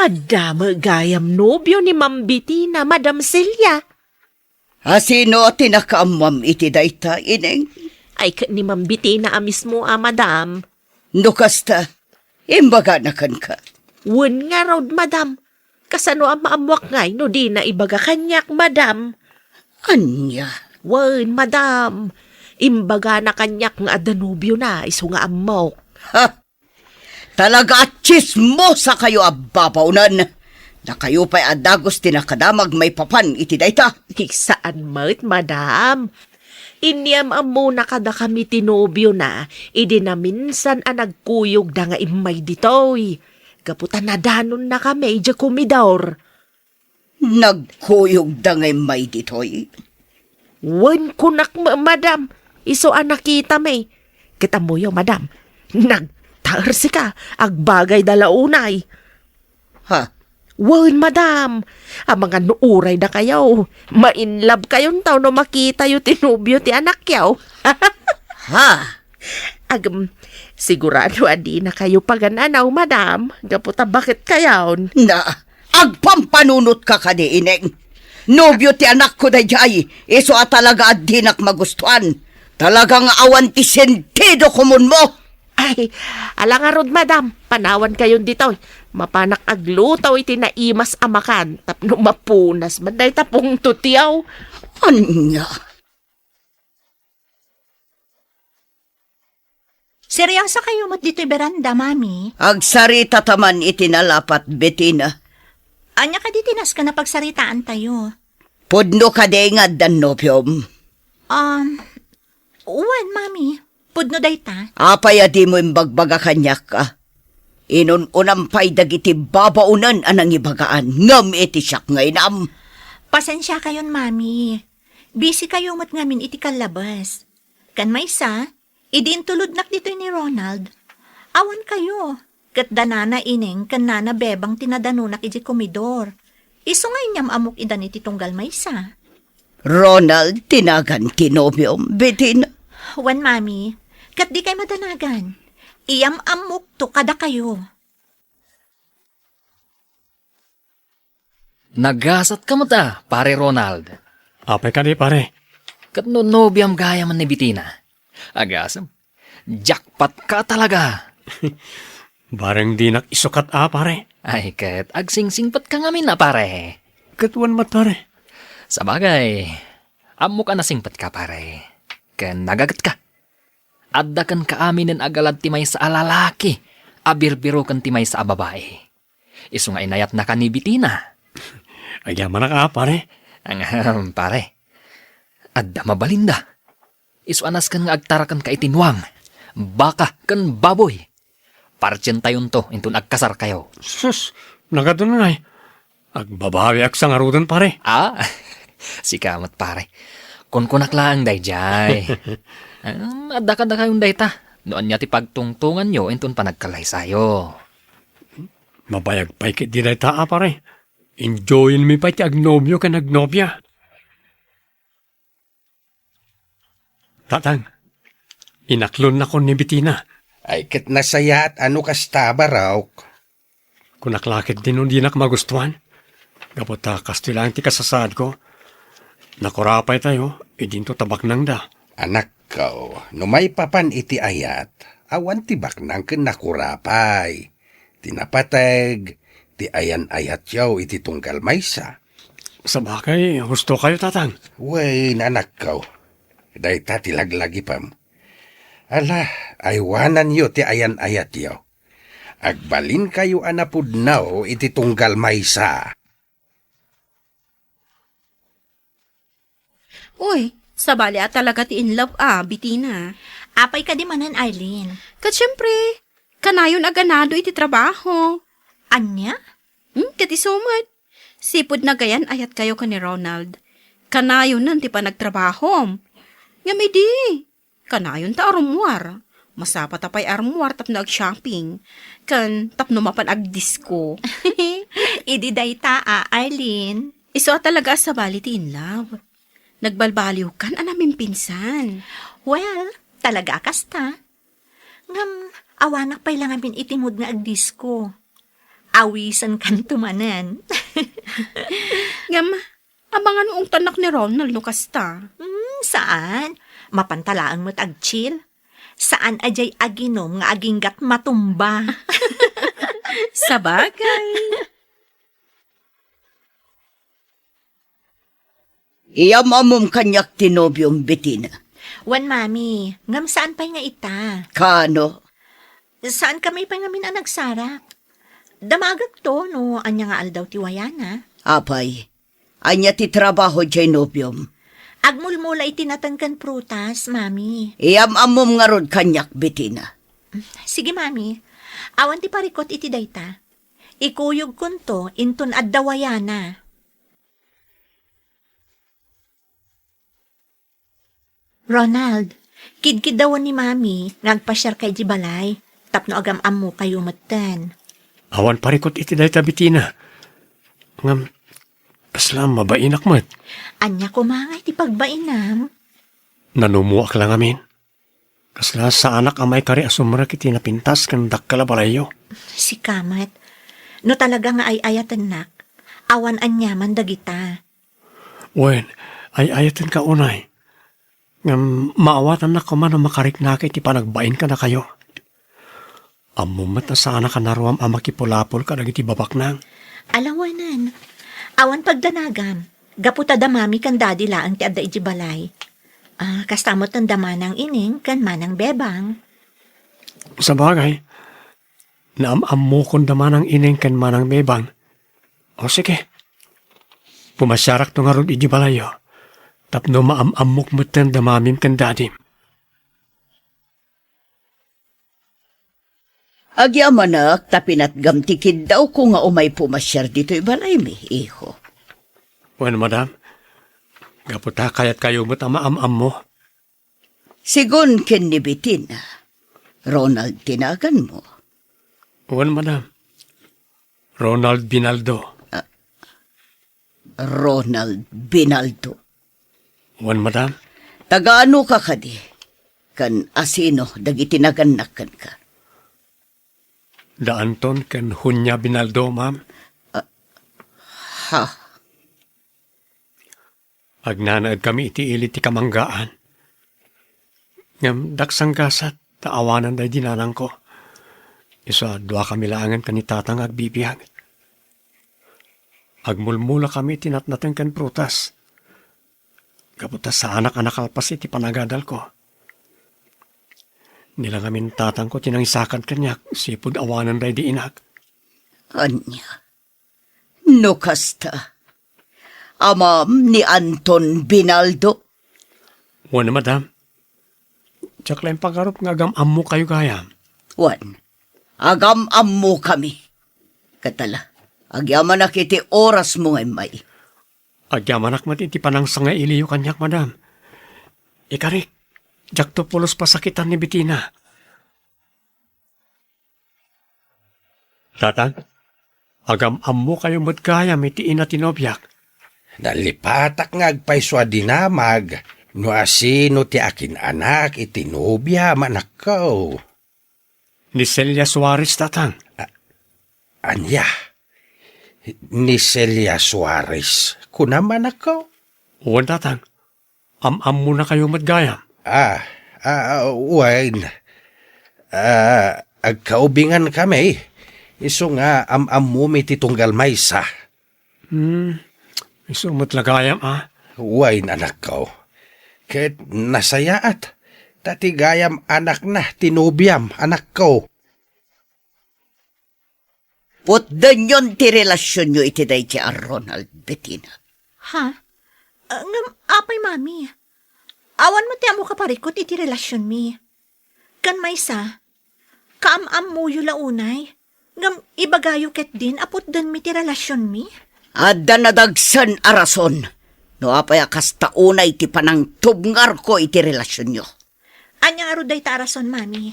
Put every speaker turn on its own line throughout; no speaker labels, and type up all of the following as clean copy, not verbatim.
Adama gayam nobyo ni Ma'am Bettina, Madam Celia.
Sino tinakaamwam iti dayta, ineng?
Ay ni Ma'am Bettina mismo, madam.
Nukasta, imbaga na kan ka.
Wen nga raw, madam. Kasano ang maamwak ngay, no di na ibaga kanyak, madam.
Anya?
Wen, madam. Imbaga na kanyak nga adanubyo na, iso nga amok.
Ha? Talaga at chismosa kayo ababaunan. Na kayo pa'y adagos tinakadamag may papan iti dayta.
Saan mo't, madam? Inyam muna kada kami tinobyo na, idi na minsan nagkuyog da nga imay ditoy. Kaputan na danon na kami, dya kumidor.
Nagkuyog da ngay may ditoy.
Wen kunak madam, iso nakita may. Kita mo yung madam, nagtarsi ka, agbagay dalaunay.
Ha?
Wen madam, ang mga nuuray na kayo. Mainlove kayong tao no makita yung tinubyo ti anak yaw.
Ha?
Sigurado adi na kayo pagananaw, madam. Gaputa bakit kayaw?
Na, agpampanunot ka kadi, ineng. Nobyo ti anak ko da jay, iso talaga at dinak magustuhan. Talagang awan ti sentido kumun mo.
Ay, alangarod, madam. Panawan kayon dito. Mapanak aglutaw iti naimas amakan. Tapno mapunas. Manday tapong tutiyaw.
Anya?
Seryoso kayo mat dito'y beranda, mami?
Agsarita taman itinalapat, Bettina.
Anya ka ditinas ka na pagsaritaan tayo?
Pudno ka de nga danopyom.
Uwan, mami. Pudno dayta.
Apaya di mo imbagbaga kanyak ka. Inun-unampay dagiti babaunan anang ibagaan. Ngam iti siyak ngay nam.
Pasensya kayon, mami. Busy kayo mat ngamin iti kalabas. Kan may isa, idin tuludnak dito ni Ronald. Awan kayo. Kat danana ineng kan nana bebang tinadanunak iti komidor. Iso ngay niyam amok idan iti tunggal may isa.
Ronald, tinagan tinobyom, Bettina.
Wan, mami. Kat di kay madanagan. Iyam amok to kada kayo.
Nagasat ka mo ta, pare Ronald.
Apay ka di, pare.
Kat no nobyam gaya man ni Bettina. Agasam. Jackpot ka talaga.
Bareng di isukat pare.
Ay, kat agsingsingpat ka ngamin na, pare.
Katuan mat, pare.
Sabagay, amo ka nasingpat ka, pare. Ken nagagat ka. Adda kan kaamin ng agalad timay sa alalaki. Abirbiro kan timay sa ababae. Iso nga inayat na ka ni Bettina.
Agyaman na ka, pare.
Ang pare. Adda mabalinda. Iso anas kan nga agtarakan ka itinwang. Baka kan baboy. Parchen tayon to, intun agkasar kayo.
Sus, nagatunay. Agbabawi ak sa ngarudan, pare.
Sikamat pare. Kunkunak lang dayjay. Adda ka kayong dayta. Noon niya ti pagtungtungan nyo, intun pa nagkalaysayo.
Mabayag pa'y kit di dayta, pare. Enjoyin mi pa'y ti agnobyo ka nagnobya. Tatang, inaklon na ko ni Bettina.
Ay ket nasaya at ano kastaba raw.
Kunaklakit din di nak magustuhan. Kapota kastilang ti kasasad ko. Nakurapay tayo, idinto tabak nang da.
Anak ko, no may papan iti ayat, awan tibak nang ken nakurapay. Tinapateg, ti ayan ayat yaw iti tunggal maysa.
Sa bakay, gusto kayo, tatang.
Wey, nanak ko. Dayta ti laglagi pam. Ala, aywanan yo ti ayan ayat yaw. Agbalin kayo anapudnaw iti tunggal maysa.
Uy, sabali talaga ti in love Bettina.
Apay ka di manan, Arlene.
Kat syempre, kanayon aganado iti trabaho.
Anya?
Kat isumat. Sipod na gayan ayat kayo ka ni Ronald. Kanayon nan ti pa nagtrabaho. Nga may di. Kanayon ta arumuar. Masapa tapay arumuar tap nag-shopping. Kan tapno mapan ag-disco.
Idi dayta, Arlene.
Iso talaga sabali ti in love. Nagbalbaliw kan anamin pinsan.
Well, talaga kasta. Ngam, awanak pa'y lang amin itimod nga agdisko. Awisan kan tumanan.
Ngam, abangan noong tanak ni Ronald no kasta.
Saan? Mapantalaang mo't agchil? Saan ajay aginom nga aginggat matumba?
Sa bagay.
Iyamamom kanyak tinobyong Bettina.
Wan, mami, ngam saan pa'y nga ita?
Kano?
Saan kami pa ngamin ang nagsarak? Damagag to, no, anya nga aldaw ti Wayana.
Apay, anya ti trabaho jay nobyom.
Agmulmula itinatangkan prutas, mami.
Iyamamom nga rod kanyak Bettina.
Sige, mami. Awan ti parikot iti dayta. Ikuyog kunto intun adda Wayana. Ronald, kidkidawan ni mami, nagpasyar kay Jibalay. Tapno agam-am mo kayo matan.
Awan parikot iti day Bettina. Ngam, paslam mabainak mat.
Anya ko mga iti pagbainam.
Nanumuak lang amin. Kasla sa anak amay kari asumrak iti napintas kan dakkala balayo.
Si Kamat, no talaga nga ay ayatan nak, awan anyaman dagita.
Wen, ay ayatan ka unay. Ngam, maawatan na ko man ang makarik na iti panagbain ka na kayo. Amumat na sana ka naruam amakipulapol ka nagiti babak nang.
Alawanan, awan pagdanagam, gaputa damami kan dadi laang ti adda ijibalay. Kastamot ng damanang ining kan manang bebang.
Sa bagay, naamam mo kung daman ang ining kan manang bebang. O sige, pumasyarak to nga ron ijibalayo. Tapno maamamok mo ten damamim kan dadim.
Agyamanak, tapinat gamtikid daw ko nga umay pumasyar dito ibalay mi, iho.
Wen, madam, gaputa kayat kayo mo't ang maamam mo.
Sigun ken ni Bettina, Ronald tinagan mo.
Wen, madam, Ronald Binaldo.
Ronald Binaldo.
Wen, madam,
Tagaano ka kadi? Kan asino dagitinagannak kan ka.
Daanton ken Hunya Binaldo, ma'am.
Ha?
Agnanaad kami iti ilit ti kamanggaan. Ngam daksang gasat, taawanan day dinanang ko. Isa, dua kami laangan kanitatang agbibiyag. Agmulmula kami tinatnaten kan prutas. Kaputas sa anak-anak alpas iti panagadal ko. Nilang amin tatang ko tinangisakan kanyak, sipod awanan day di inak.
Anya? No kasta. Amam ni Anton Binaldo.
Wana, madam. Tsak lang pagkarup nga agam mo kayo gayam.
Wan, agam-am mo kami. Katala, agyaman na kiti oras mo ngay may.
Agyamanak mat iti panang sanga iliyo kanyak, madam. Ikarik, jakto pulos pasakitan ni Bettina. Tatang, agam mo kayo matgayam iti ina tinobyak.
Nalipatak nga agpaiswa dinamag. No asino ti akin anak iti nobya manakaw.
Ni Celia Suarez, tatang.
Anya? Ni Celia Suarez. Kunaman ako?
Uwan, tatang. Am mo na kayo matgayam.
Wine. Agkaubingan kami. Iso nga mo miti tunggal maysa.
Iso matlagayam,
Wine anak ko. Ket nasayaat. Tatigayam anak na tinubyam anak ko.
Putdan yon ti relasyon nyo iti day ti Ronald Bettina.
Ha? Ngam, apay mami. Awan mo ti amo kaparikot iti relasyon mi. Kan maysa, kaam-am mo yu launay. Ngam, ibagayo ket din apot dan mi ti relasyon mi.
Adda nadagsan arason. No apay kasta unay ti panang tubngar ko iti relasyon nyo.
Anya aro day tarason, mami.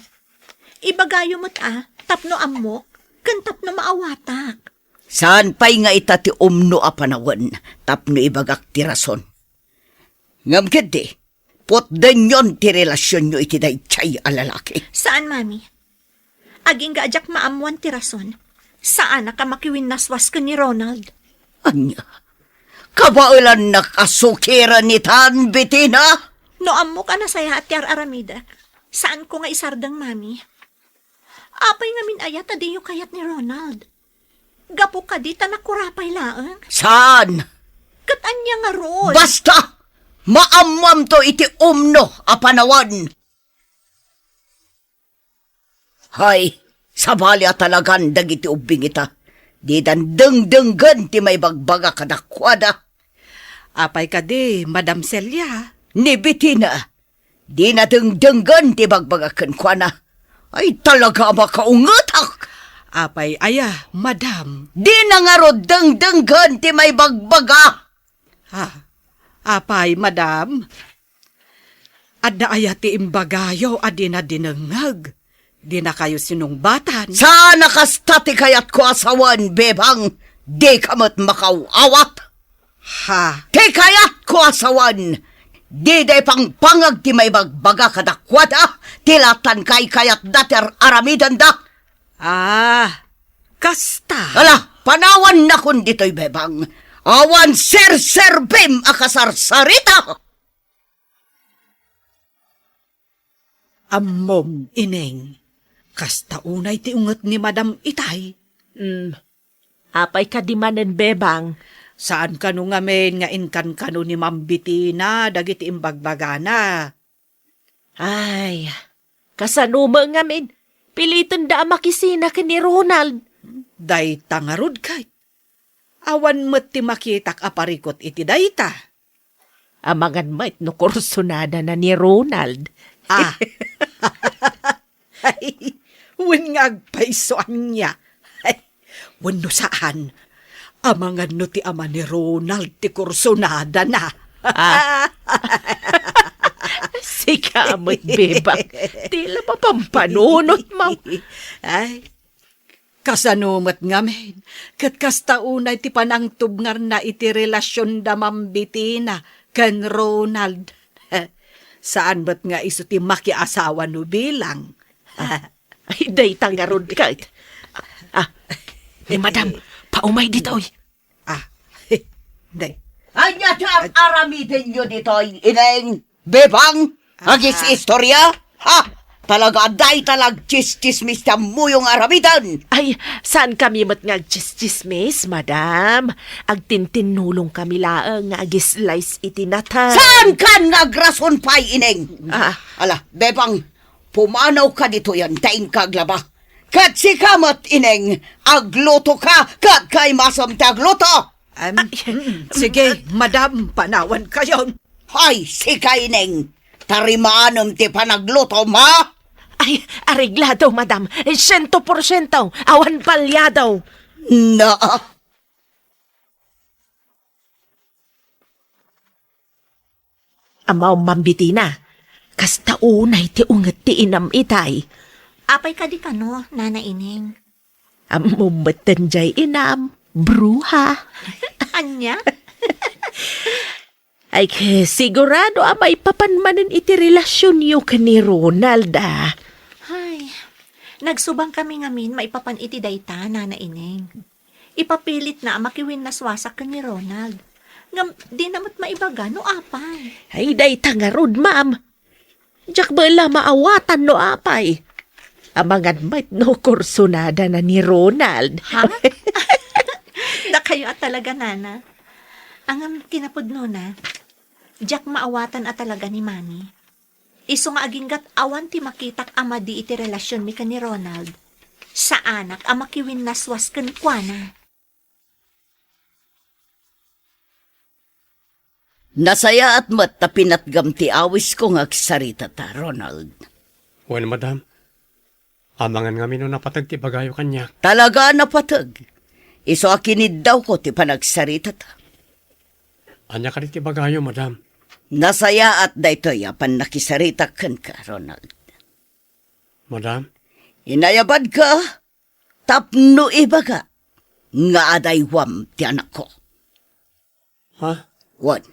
Ibagayo mo't tapno amok, kan tapno maawatak.
Saan pa'y nga itati umno a panawan, tapno ibagak ti rason. Ngam kedi, putdan yon ti relasyon nyo iti day chay alalaki.
Saan, mami? Aging gaajak maamuan ti rason. Saan ka makiwinnaswas ka ni Ronald?
Anya, kabailan nakasukiran ni Tan Bettina?
Noam mo ka na saya at Yar Aramida. Saan ko nga isardang mami? Apay nga min ayat adiyo kayat ni Ronald. Gapo ka di tanakurapay laang.
Saan?
Katan niya nga ron.
Basta! Maamwam to iti umno a panawan. Hay, sabali talagan dagiti ubing ita. Di dandeng-denggan ti may bagbaga kadakwada.
Apay ka di, Madam Celia.
Ni Bettina, di na dengdenggan ti bagbaga kenkwana. Ay talaga makaungatak.
Apay aya, Madam.
Di na nga ro dengdenggan ti may bagbaga.
Apay, Madam. Adda aya ti imbagayo adi na dinengag. Di na kayo sinungbatan.
Sana kastati kayat ko asawan, bebang. Di kamot makawawat.
Ha?
Ti kayat ko asawan. Di day pang pangag ti may bagbaga kadakwada. Tilatan kay kayat dater aramidan da.
Kasta.
Ala, panawan na kun dito'y bebang. Awan ser-serbim akasarsarita.
Ammom, ineng. Kasta unay ti unget ni Madam Itay.
Apay ka di manen bebang.
Saan kanu ngamen nga inkan kanu ni Ma'am Bettina dagiti imbagbagana?
Ay, kasanuma nga min. Pilitan da makisina ka ni Ronald.
Day tangarod kay. Awan met ti makitak aparikot iti dayta.
Amangan mait no kursunada na ni Ronald.
Ay, wen nga agpaisoan niya. Ay, wen no saan. Amangan no ti ama ni Ronald ti kursunada na.
Sika amoy bebang. Tila pa pampanunot, ma'am.
Ay, kasanumat nga men. Kat kastaunay ti panangtubngar na iti relasyon da Ma'am Bettina kan Ronald. Saan ba't nga iso ti makiasawa no bilang?
Ay, day tangarod ka. Madam, paumay dito.
Day.
Anya ti aramidin nyo dito'y ineng. Bebang, agis istorya. Ha? Talaga day talag chis-chismis ta mo yung aramidan.
Ay, saan kami matngag-chismis, madam? Agtintinulong kami laang nga agislays itinatay.
Saan ka nagrason pa'y ineng? Ala, bebang, pumanaw ka dito yan, daing kaglaba. Kat si kamot ineng, agluto ka, kat kay masam ti agluto.
Sige, Madam, panawan kayon.
Hay, si kaineng, tarimaanong ti panagluto, ma?
Ay, areglado, madam. 100%. Awan palyado.
Na,
Amaw mambitina. Kasta unay ti unget ti inam itay.
Apay ka di kano, Nana Ineng.
Amumatan jay inam. Bruha.
Anya?
Ay, sigurado amay papanmanin iti relasyon yu ka ni Ronald,
Ay, nagsubang kami ngamin maipapan iti dayta, Nana Ineng. Ipapilit na makiwin na swasak ka ni Ronald. Ngam, di namat maibaga, no apay.
Ay, day tangarod, ma'am. Diyak bala maawatan no apay. Amangan mait no kursunada na ni Ronald.
Ha? Da kayo at talaga, Nana. Ang kinapudno na, diyak maawatan at talaga ni Mami. Iso nga aginggat awan ti makitak ama di iti relasyon mi ka ni Ronald. Sa anak amakiwin naswas kan kuana.
nasaya at matapinat gamti awis ko nga sarita ta, Ronald.
Well, madam, amangan nga mino napatag ti bagayo kanya.
Talaga napatag. Iso akinid daw ko ti panagsarita ta.
Anya ka rin ti bagayo, madam.
Nasaya at daytoy apan nakisarita kan ka, Ronald.
Madam,
Inayabad ka, tapno ibaga, nga adaywam ti anak ko.
ha?
Wan,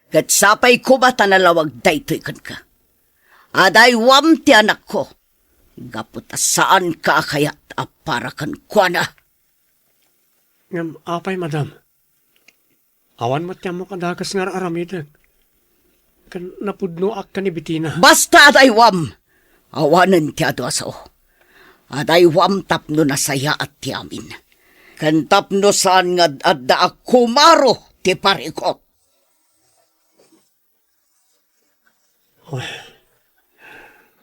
kat sapay ko ba tanalawag daytoy kan ka. Adaywam ti anak ko, gaputa saan ka kayat apara kan kuana.
Ngam, apay, madam. Awan mo tiyan mo kadakas nga aramidag. Kan napudno ak ka ni Bettina.
Basta adaywam, awanan ti ado aso. Adaywam tapno na saya at tiamin. Kan tapno saan nga adda ak kumaro ti parikot.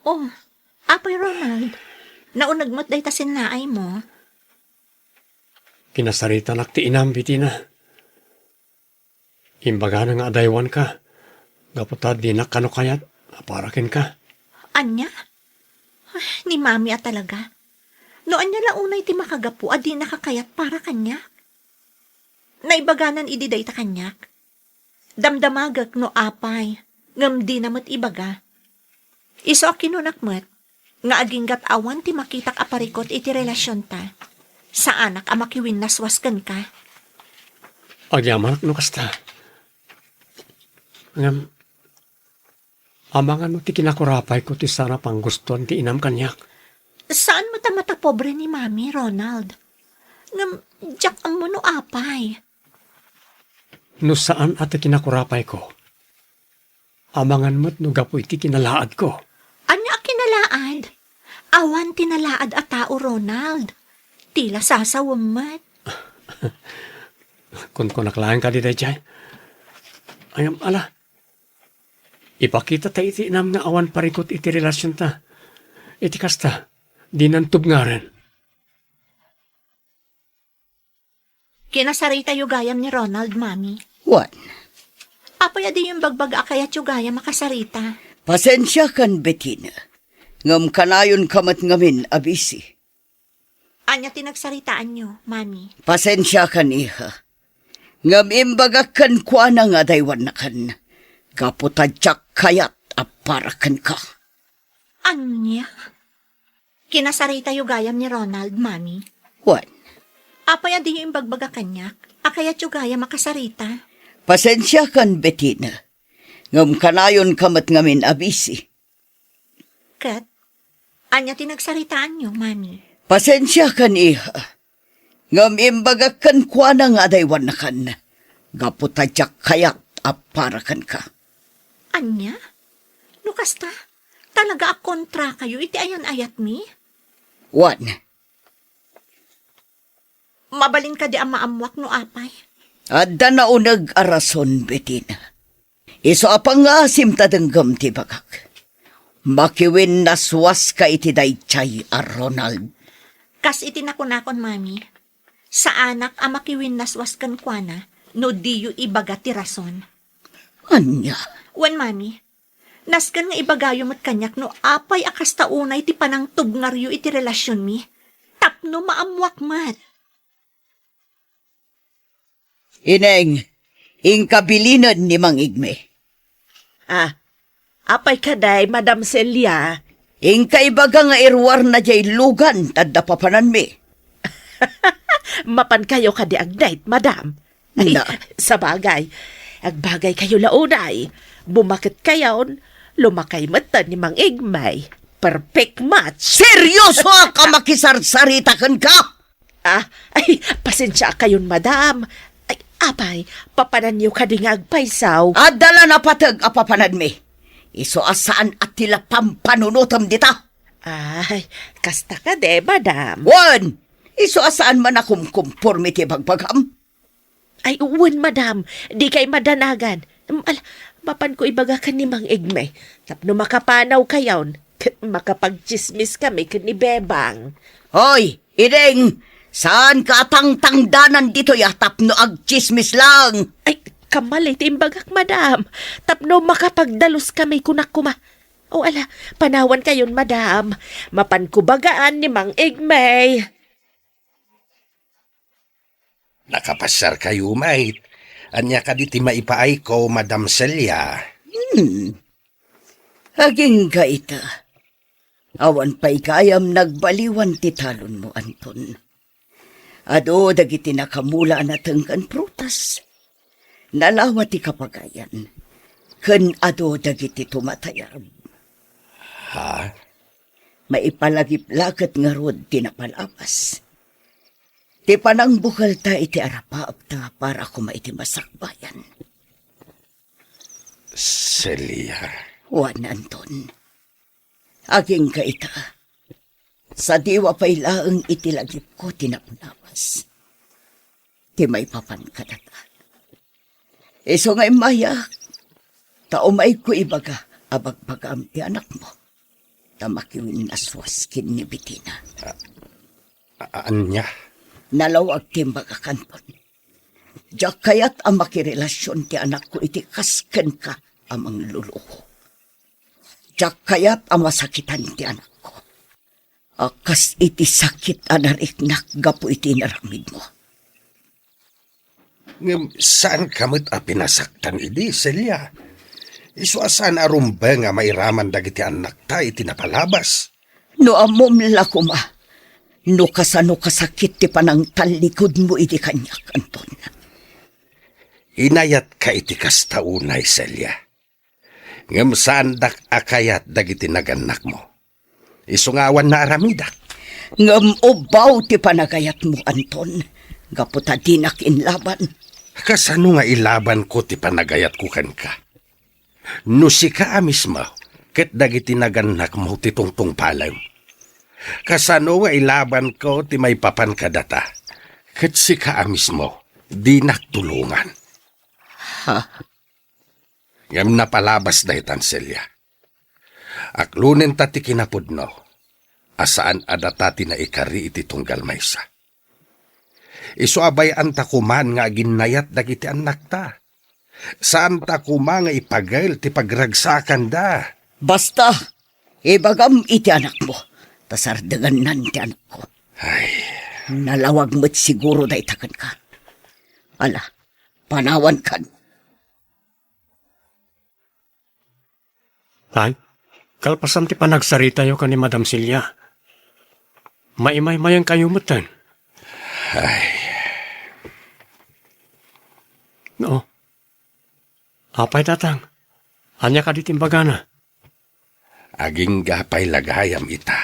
Oh, apay Ronald. Naunag mo't day tasin naay mo.
Kinasarita nak ti inam, Bettina. Imbaga na nga adaywan ka. Gaputad di na kano kayat. Aparakin ka.
Anya? Ay, ni mami at talaga. No anya launay ti makagapu adi nakakayat para kanyak. Naibaganan ididay ta kanyak. Damdamagak no apay. Ngam di namat ibaga. Iso kinunakmat. Nga aginggat awan ti makitak aparikot iti relasyon ta. Sa anak amakiwin naswaskan ka.
Agyaman no kasta. Ngam, amangan no ti kinakurapay ko ti sana pang gustuan ti inam kanyak.
Saan mata-mata pobre ni mami, Ronald? Ngam, jak ang mo no apay.
No saan at kinakurapay ko? Amangan mo't no gapo iti kinalaad ko.
Anya kinalaad? Awan tinalaad at tao, Ronald. Tila sasawamat.
Kung naklaan ka di jay. Ayam, ala. Ipakita ta iti inam nga awan parikot iti relasyon ta. Iti kasta, di nantub nga rin.
Kinasarita yu gayam ni Ronald, mami.
Wan,
Apay adi yung bagbag akayat yu gayam makasarita.
pasensya kan Bettina. Ngam kanayon kamat ngamin abisi.
Anya tinagsaritaan nyo, mami.
Pasensya kan iha. Ngam imbagak kan kuana nga daywan na kan. Kaputadyak kayat aparakan ka.
Anya? Kinasarita yu gayam ni Ronald, mami.
Wan,
Apay adi yung bagbag akanyak. Akayat yu gayam makasarita.
pasensya kan Bettina. Ngam kanayon kamat ngamin abisi.
Kat, anya tinagsaritaan nyo, mami.
Pasensya kan iha. Ngam imbagak kan kuana nga daywan na kan. Kaputadyak kayat aparakan ka.
Anya? Nukasta? Talaga ak kontra kayo, iti ayan ayat mi?
Wan,
Mabalin ka di ang maamwak no apay.
adda na unag arason Bettina. Iso apang nga asim tadanggam ti bagak. Makiwin naswas ka iti daychay a Ronald.
Kas iti nakunakon, mami. Sa anak ang makiwin naswaskan kwa na, no di yu ibaga ti rason.
Anya,
Wan, mami. Naskan nga ibagayo mo't kanyak no apay akas taunay ti panang tubngaryo iti relasyon mi. Tapno maamwak mat.
ineng, ingkabilinan ni Mang Igme.
Apay kaday, Madam Celia.
Ingkaibaga nga irwar na jay lugan tadda papanan mi.
Mapan kayo kadi agdayt, Madam. Ay,
Na.
sa bagay. Agbagay kayo launay. Bumakit kayon, lumakay mata ni Mang Igmay. Perfect match.
Seryoso ka makisarsaritakan ka?
Ay, pasensya kayon, Madam. Ay, apay, papanan niyo kadi nga agpaysaw.
Adala na patag apapanan mi. Iso asaan at tila pampanunutam dita.
Ay, kasta ka de, Madam.
Wan, iso asaan man akong conformity bagbagam.
Ay, uwan, Madam. Di kay madanagan. Mapan ko ibaga ka ni Mang Igmay. Tapno makapanaw kayon. Makapagchismis kami ka ni Bebang.
Hoy, Ideng, saan ka tangtangdanan dito yatap no agchismis lang?
Ay, kamalay timbagak, Madam. Tapno makapagdalos kami kunakuma. O ala, panawan kayon, Madam. Mapan ko bagaan ni Mang Igmay.
Nakapasar kayo, mate. Anya ka diti maipaay ko, Madam Celia.
Aging ka ita. Awan pa'y kayam nagbaliwan ti talon mo, Anton. Ado dagiti nakamula na tengkan prutas. Nalawa ti kapagayan. Ken ado dagiti tumatayab.
Ha?
Maipalagip lakat nga rod tinapalapas. Ti panang bukal ta iti arapaap ta para kuma iti masakbayan.
Celia.
Juan Anton, aging ka ita. Sa diwa pa'y laang itilagip ko tinapunawas. Ti may papan ka data. Iso nga'y maya, taumay ko ibaga, abagbagam ti anak mo. Tamakiwin naswaskin ni Bitina.
Anya?
Nalawag ti mbaga kanton. Diyak kaya't ang makirelasyon ti anak ko iti kasken ka amang luluho. Diyak kaya't ang masakitan ti anak ko. Akas iti sakit anariknak gapu iti naramid mo.
Ngam, saan kamit a pinasaktan idi, Celia? Isu asan arumba nga mairaman dagiti anak ta iti napalabas.
No amom lakuma. No kasano kasakit ti panang talikod mo iti kanyak, Anton.
Inayat ka iti kastaunay, Celia. Ngam saan dak akayat dagiti naganak mo. Isungawan na aramidak.
Ngam ubaw ti panagayat mo, Anton. Gaputa dinak inlaban.
Kasano nga ilaban ko ti panagayat ko kan ka? No si ka mismo, ket dagiti naganak mo ti tungtung palaw. Kasano nga ilaban ko ti may papan kadata, ket si ka mismo, di naktulungan.
Ha?
Ngam napalabas dahitan, Celia. Aklunin ta ti kinapudno, asaan adata ti na ikari iti tunggal maysa. Isuabay anta kuman nga ginayat dagiti anak ta. Saan ta kuma nga ipagail ti pagragsakan da.
Basta, ibagam iti anak mo. Tasardagan nan ti anak ko.
Ay,
Nalawag mo't siguro da itakan ka. Ala, panawan kan.
Ay, kalpasan ti panagsarita yo ka ni Madam Celia. Maimay-mayang kayo mutan. No. Apay tatang. Anya ka ditimbagana.
aging gapay lagayam ita.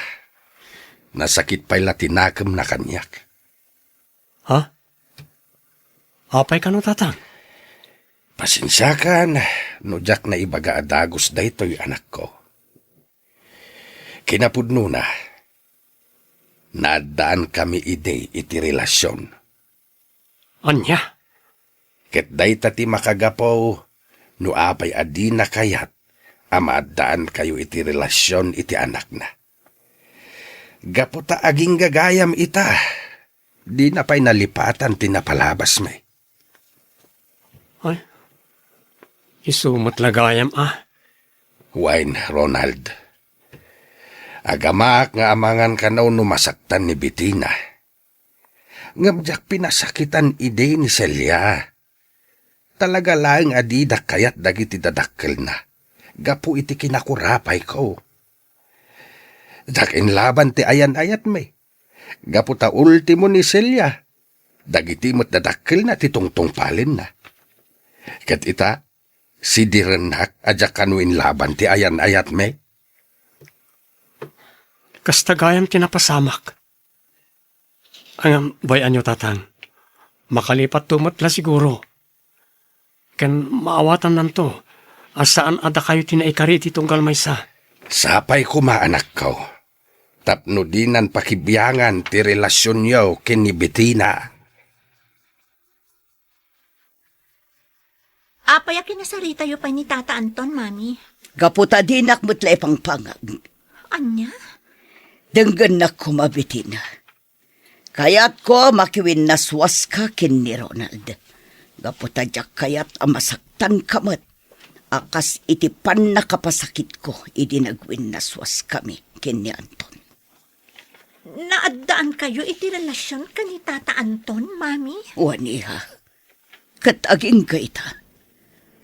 Nasakit pa'y latinakam na kanyak.
Ha? Apay ka no tatang?
Pasensya ka na, no jak na ibaga adagos da ito'y anak ko. Kinapudno na, nadaan kami ide iti relasyon.
Anya?
Ket day tati makagapaw, no apay adi na kayat, amadaan kayo iti relasyon iti anak na. Gaputa aging gagayam ita, di na pa'y nalipatan tinapalabas may.
Ay, isumot lagayam
Wine, Ronald. Agamak nga amangan ka na numasaktan ni Bitina. Ngamjak pinasakitan ide ni Celia. Talaga lang adidak kayat dagiti dadakkel na. Gapu iti kinakurapay ko. Dakin laban ti ayan-ayat may. Gapu ta ultimo ni Celia. Dagiti mo't dadakkel na ti tungtungpalin na. Kat ita, si direnak adyak kanuin laban ti ayan-ayat may.
Kastagayam tinapasamak. Ang bayan nyo tatang. Makalipat tumatla siguro. Ken maawatan nanto. Asaan ada kayo tinaikari titong galmaysa.
Sapay kuma anak ko. Tapno dinan pakibiyangan ti relasyon niyo ken ni Bettina.
Apay kinasarita yo pa ni Tata Anton, Mami.
Gaputa dinak mo't lepang pangag.
Anya?
Denggan na kumabitin. Kayat ko makiwin naswas ka kin ni Ronald. Gaputa jak kayat amasaktan kamat. Akas itipan na kapasakit ko, idinagwin naswas kami kin ni Anton.
Naadaan kayo iti relasyon ka ni Tata Anton, Mami?
Waniha, kataging ka ita.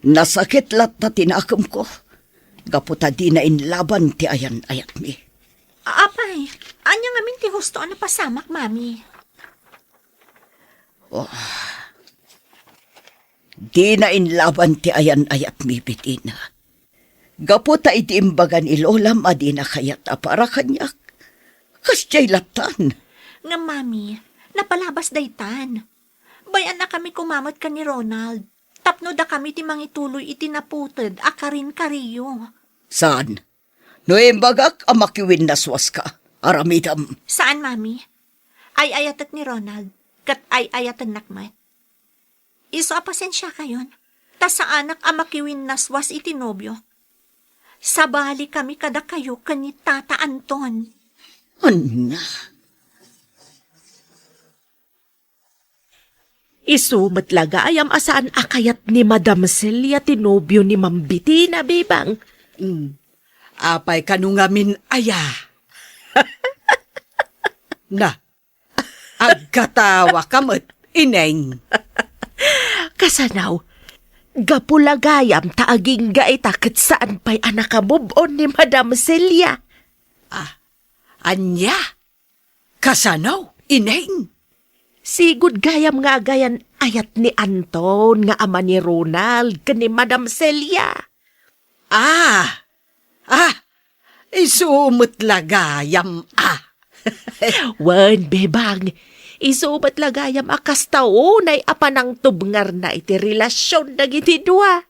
Nasakit lat na tinakam ko. Gaputa di na inlaban ti ayan-ayat mi.
Apay, anya nga min ti husto na pasamak, Mami.
Di na inlaban ti ayan-ayat mi Bitina. Gaputa iti imbagan ilolam adi na kayat para kanyak. Kasya'y latan.
Nga, Mami, Napalabas daytan. Bayan na kami kumamot ka ni Ronald. Tapno da kami ti mangituloy itinaputid akarin kariyo.
Saan? No embagak amakiwin naswas ka. Aramidam.
Saan, Mami? Ay ayatat ni Ronald. Kat ay ayatan nakmat. Iso apasensya kayon. Ta sa anak amakiwin naswas itinobyo. Sabali kami kada kayo kanit Tata Anton.
Ana.
Isumat laga ayam asaan akayat ni Madam Celia tinobyo ni Ma'am Bettina, bebang.
Apay kanungamin aya. Na. Agkatawa kamot, ineng.
Kasanaw, gapulagayam taaging gaita kat saan pa'y anak kabubon ni Madam Celia.
Anya. Kasanaw, ineng.
Sigud gayam nga gayan ayat ni Anton nga ama ni Ronald kani Madam Celia.
Isumot lagayam
Wan, bebang, isubat lagayam akas taon ay apanang tubngar na iti relasyon na giti dua.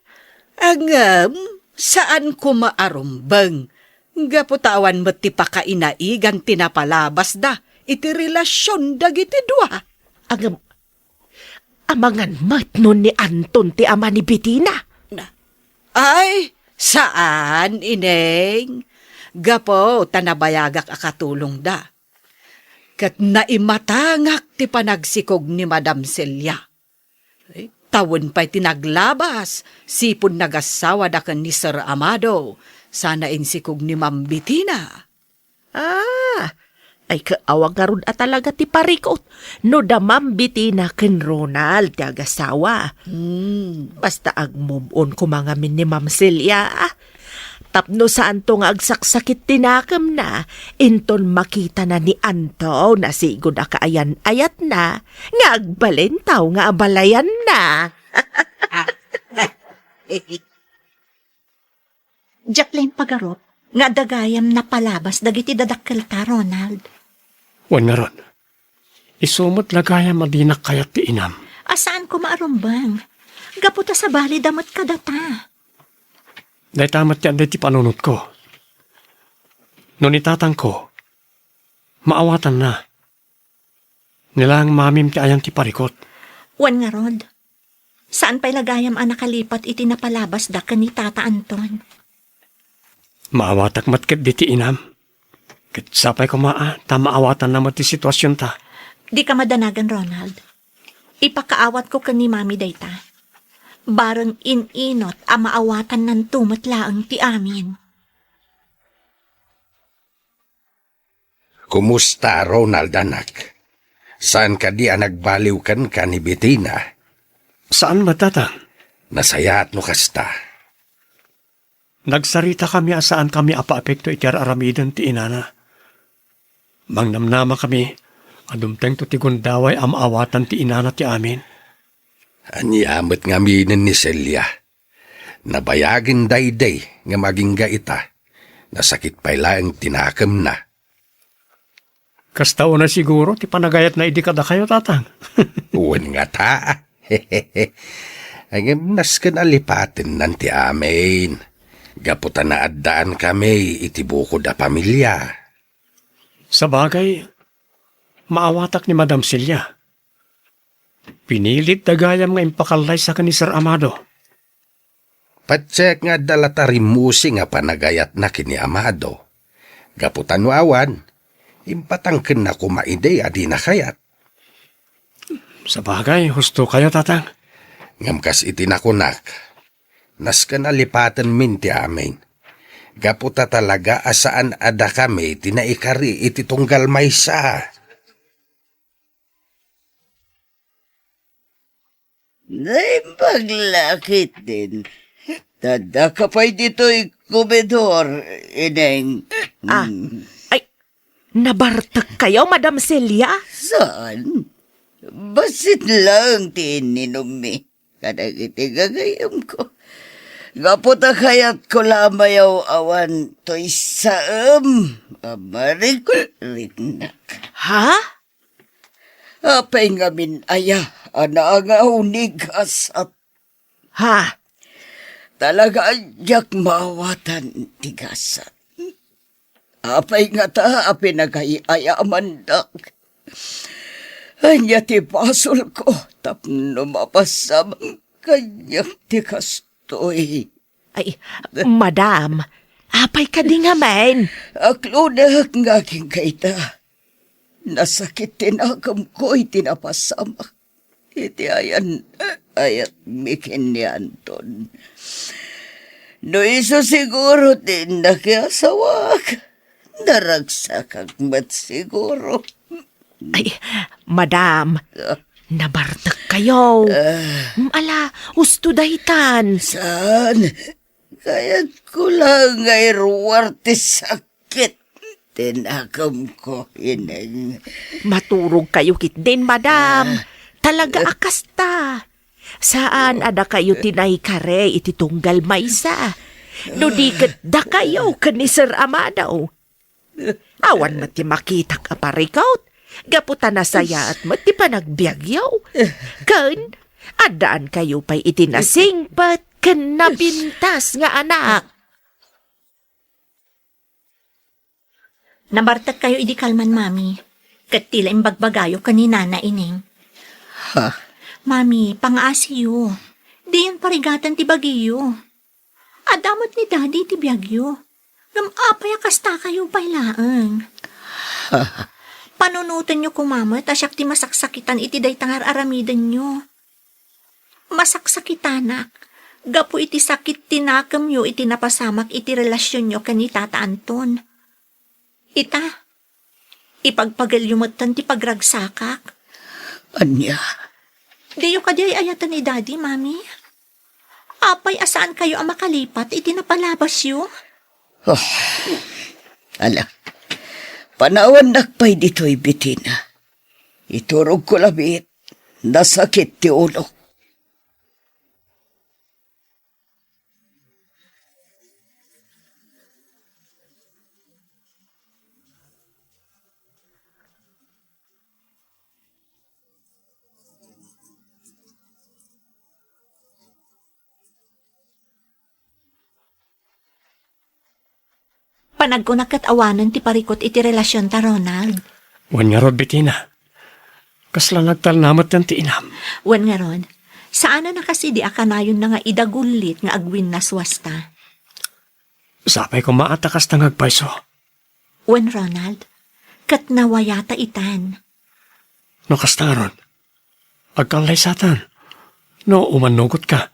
Angam, saan ko maarumbang? Gaputawan mo ti pakainaigan tinapalabas da, iti relasyon dagiti dua.
Ang amangan mat nun ni Anton ti ama ni Bettina.
Ay, saan, ineng? Gapo, tanabayagak akatulong da. Kat naimatangak ti panagsikog ni Madam Celia. Tawon pa'y tinaglabas, sipon nagasawa da kan ni Sir Amado, sana insikog ni Ma'am Bettina.
Ay kaawag nga ron at talaga ti parikot. No da Ma'am Bettina ken Ronald ti agasawa. Basta agmumon kumangamin ni Ma'am Celia. Tapno saan to nga agsaksakit tinakam na, inton makita na ni Anto na sigod akaayan-ayat na, nga agbalentaw nga abalayan na.
Jacqueline Pagarot, nga dagayam na palabas dagiti dadakkel ta, Ronald.
Wan nga ron. Isumot lagayam madinak kayat ti inam.
Asaan ko maarumbang? Gaputa sa bali damot kadata.
Dahil tamat yan dahil ti panunot ko. Nung itatang ko, maawatan na. Nilang mamim ti ayan ti parikot.
Wan nga rod. Saan pa'y lagayam ang nakalipat iti napalabas da ka ni Tata Anton?
Maawatak matkat di ti inam. Kat sapay ko maawatan naman ti sitwasyon ta.
Di ka madanagan, Ronald. Ipakaawat ko ka ni Mami dayta. Barang ininot ang maawatan ng tumatlaang ti amin.
Kumusta, Ronald, anak? Saan ka di nagbaliw kan ka ni Bettina?
Saan matatang?
Nasayaat no kasta.
Nagsarita kami asaan kami apa-apekto iti aramidan ti inana. Mangnamnama kami, adumteng to ti gundaway am awatan ti inana ti amin.
Anyamot nga minin ni Celia. Nabayagin dayday nga maging gaita. Nasakit pa ang tinakam na.
Kastao na siguro, ti panagayat na idi kada kayo, tatang.
Uwan nga ta. Ay naskan alipatin nanti amin. Gaputan na addaan kami iti bukod a pamilya.
Sa bagay, maawatak ni Madam Celia. Pinilit dagayam nga impakalay sa ni Sir Amado.
Patsek nga dalatarimusi nga panagayat na kini Amado. Gaputan wawan, impatangkin na kumaide adi na kayat.
Sa bagay, husto kayo, tatang.
Ngamkas iti nakunak, naskan alipatan minti amin. Gaputa talaga asaan ada kami tinaikari iti tunggal maysa.
Paglakit din. Tada ka pa'y dito'y kumedor, ineng.
Ay, nabartak kayo, Madam Celia?
Saan? Basit lang tininom mi. Kadagiti gagayam ko. Gaputa kayat ko lamayaw awan to'y saam. Amarikulik na.
Ha?
Apay ngamin aya, ana nga unigas at
Ha?
talaga yak mawatan tigasan. Apay nga ta, apay nagayaman dak. Anya ti pasol ko, tapno mapasam kanyak tigastoy.
Ay, madam, apay ka di nga man.
Aklo na nga king kaita. Nasakit tinakam ko, itinapasama. Iti ayan, ayat mikin ni Anton. No iso siguro din nakiasawak. Naragsak mat siguro.
Ay, madam, nabartak kayo. Ala, husto dahitan.
Saan? Kaya't ko lang ay ruwarte sakit. Tinakam ko, ineng.
Maturog kayo kit din, madam. Talaga akasta. Saan ada kayo tinay kare iti tunggal maysa? No di da kayo kani Sir Amado. Awan mati makita ka parikaut. Gaputa na saya at mati pa nagbiagyaw. Kan, adaan kayo pa'y itinasingpat kan nabintas nga anak.
Nabartak kayo idi kalman, mami. Kat tila imbagbagayo kanina na ining.
Ha?
Mami, pangaasiyo. Di yan parigatan ti bagiyo. Adamot ni daddy ti biyagyo. Apay akasta kayo pailaang. Panunutan nyo kumamat, asyak ti masaksakitan iti day tangar aramidan nyo. Masaksakitanak. Gapo iti sakit tinakam nyo iti napasamak iti relasyon nyo kani Tata Anton. Ita, ipagpagalyumatan ti pagragsakak.
Anya?
Diyo ka di ay ayatan ni daddy, mami. Apay asaan kayo ang makalipat iti napalabas yun?
Ala, panawan nakpay dito'y bitina. Iturog ko labit, nasakit ti ulo.
Panagkunak kat awanan ti parikot iti relasyon ta, Ronald.
Wan nga rod, Bettina. Kasla nagtalnamot ng ti inam.
Wan nga ron, saan na kasi di akanayon na nga idagulit nga agwin na swasta.
Sapay ko maatakas ng agpaiso.
Wan, Ronald, kat nawayata itan.
No kastaron. Agkalay satan. No umanugot ka.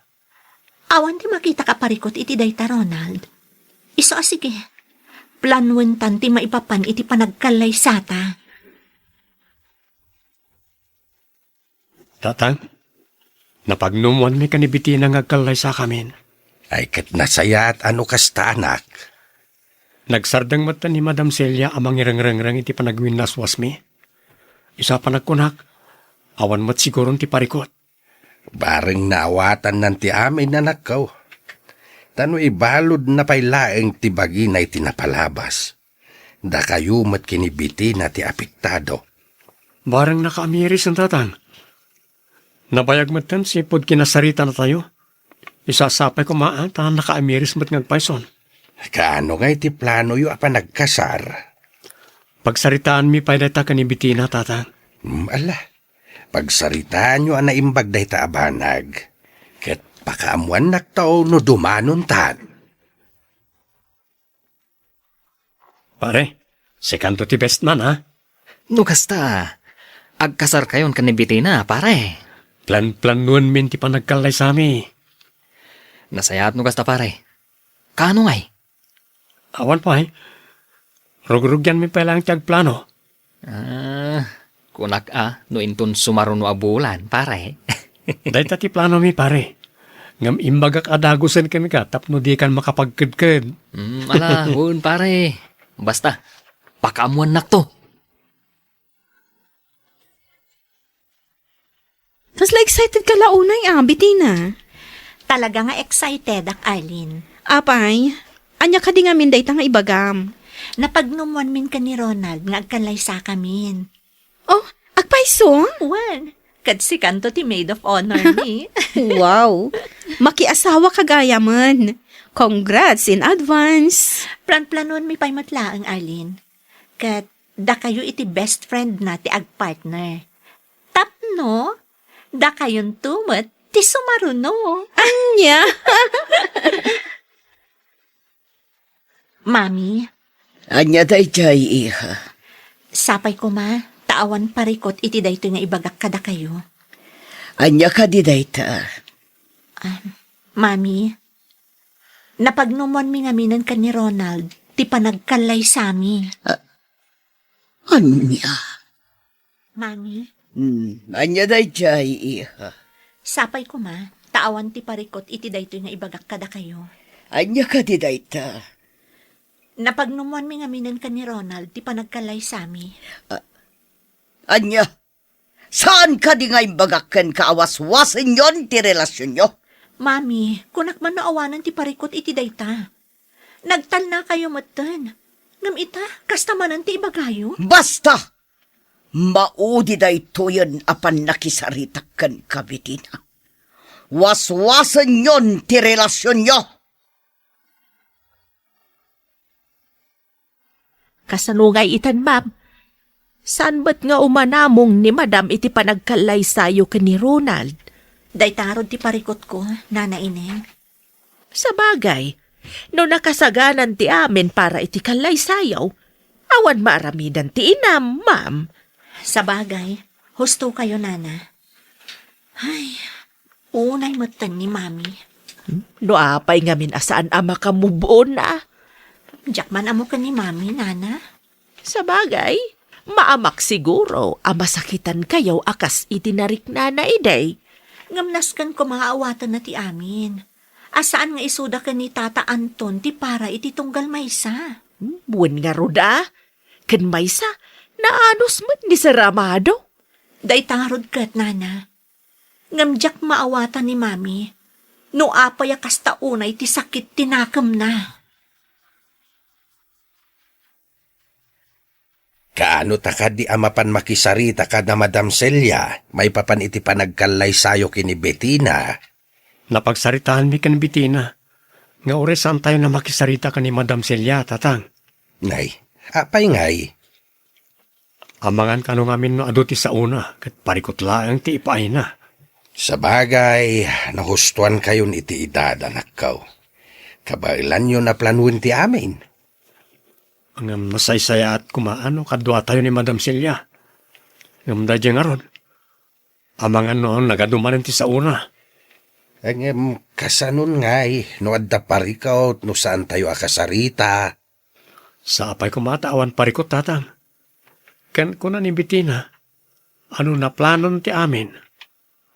Awan di makita ka parikot iti dayta, Ronald. Iso sige. Planwen tanti maipapan iti panagkalay sata.
Tatang, napagnumuan mi kanibiti ng agkalay sa kamin.
Ay kat nasaya at ano kasta anak.
Nagsardang mata ni Madam Celia amang irang-rang iti panagwin naswas mi. Isa pa nagkunak, awan mat siguron ti parikot.
Bareng naawatan ng ti amin na nakaw. Tano ibalod na pailaeng ti bagi na itinapalabas. Da kayo mat kinibiti na ti apektado.
Barang nakaamiris ang tatang. Nabayag matan sipod kinasarita na tayo. Isasapay ko maata nakaamiris mat ngagpaison.
Kaano nga iti plano yu apa nagkasar?
Pagsaritaan mi pa'y data kanibiti na tatang.
Ala, pagsaritaan yu ana imbag day ta abanag. Ket pakaamuan naktaw no dumanon tan.
Pare, si kanto ti best man ha.
No kasta, agkasar kayon kanibiti na, pare.
Plan-planuan min ti panagkalay sa mi.
Nasayat no kasta, pare. Kano ngay?
Awan pa Rug-rugyan mi pa lang tiyag plano.
Kunak no intun sumaron no abulan, pare.
Dahil ti plano mi pare. Ngam imbagak adagusan kan ka tapno di kan makapagkid-kid.
Ala, hun, pare. Basta, pakaamuan nak to.
Tas excited ka launay, Bettina.
Talaga nga excited ak Arlene.
Apay, anya ka di nga minday ta nga ibagam.
Napagnumuan min ka ni Ronald nga agkalay sa kamin.
Oh, agpa paiso?
Wan, kad si kanto ti maid of honor ni.
Wow. Makiasawa ka gaya man. Congrats in advance.
Plan-planon mi pa'y matlaang, Arlene. Kat da kayo iti best friend na ti ag-partner. Tapno, da kayon tumat ti sumaruno.
Anya?
Mami,
Anya dayjay, iha.
sapay ko ma, taawan parikot iti dayto nga ibagak kada kayo.
Anya ka di dayta.
Mami, napagnumon mi ngaminan ka ni Ronald, ti panagkalay sami.
Anya?
Mami,
Anya dayjay, iha.
sapay ko ma, taawan ti parikot iti dayto nga ibagak kada kayo.
Anya ka di dayta.
Napagnumon mi ngaminan ka ni Ronald, ti panagkalay sami.
Anya? Saan ka di nga imbagakan kaawaswasan yon ti relasyon nyo?
Mami, kunak man naawanan ti parikot iti dayta. Nagtal na kayo matan. Ngam ita, kastamanan ti ibagayo.
Basta! Maudi dayto yun apan nakisaritakan kabitina. Waswasan yon ti relasyon nyo.
Kasanungay itan, ma'am. Saan ba't nga umanamong ni madam iti panagkalay sayo ka ni Ronald?
Daytarod ti parikot ko, Nana Ineng.
Sa bagay, no nakasaganan ti amin para iti kalay sayaw, awan maaramidan ti inam, ma'am.
Sa bagay, husto kayo, Nana. Ay, unay matan ni Mami.
No apay ngamin asaan ama ka mubon na.
Jakman amo ka ni Mami, Nana.
Sa bagay, maamak siguro amasakitan kayaw akas itinarik na iday.
Ngamnaskan ko mga awatan na ti amin. Asaan nga isuda ka ni Tata Anton ti para iti tunggal maysa.
Buwan nga roda, kan maysa, naanos mo't ni Saramado.
Daytarod kat, Nana. Ngamjak maawatan ni Mami. No apay kasta unay ti sakit tinakam na.
Kaano ta ka di amapan makisarita ka na Madam Celia, may papan iti panagkalay sayo kini Bettina.
Napagsaritaan mi kan Bitina. Nga oresan tayo na makisarita ka ni Madam Celia, tatang.
Nay, apay ngay.
Amangan ka nung amin no aduti sa una, kat parikot laang ti ipaay na.
Sa bagay, nahustuan kayon iti edad, anak ko. Kabailan yun na planuin ti amin.
Ang masaysaya at kumaano kadwa tayo ni Madam Celia. Ngam da dyan nga ron. Amangan noon nagadumanin ti sa una.
Ang kasanon ngay, no adda parikaw, no saan tayo akasarita.
Sa apay kumataawan parikot, tatang. Kan kuna ni Bitina, ano na planon ti amin?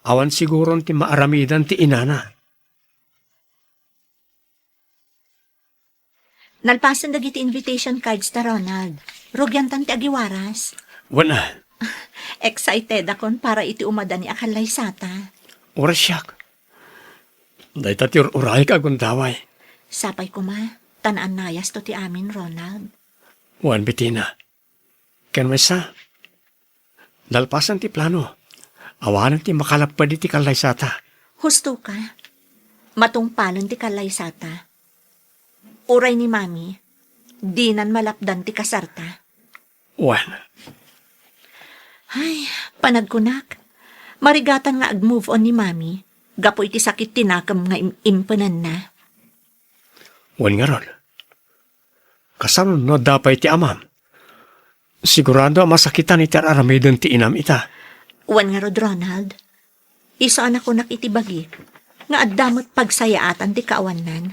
Awan siguro ti maaramidan ti inana.
Nalpasan dagiti invitation cards ta Ronald. Rugyantan ti agiwaras.
Wala,
Excited akon para iti umada ni akalay sata.
oras siyak. Day tatir uray ka gundaway.
Sapay ko ma, tanaan nayas to ti amin, Ronald.
Wan Bitina. Ken maysa. Dalpasan ti plano. Awanan ti makalapad iti kalay sata.
Husto ka. Matungpalan ti kalay sata. Uray ni Mami, dinan malapdan ti kasarta.
Wan,
Ay, panagkunak. Marigatan nga ag-move on ni Mami. Gapo iti sakit tinakam nga impanan na.
wan nga ron. Kasanod no dapay ti amam. Sigurado masakitan iti aramidon ti inam ita.
Wan nga rod, Ronald. Isaan ako nakitibagi. Nga addamot pagsayaatan ti kaawanan.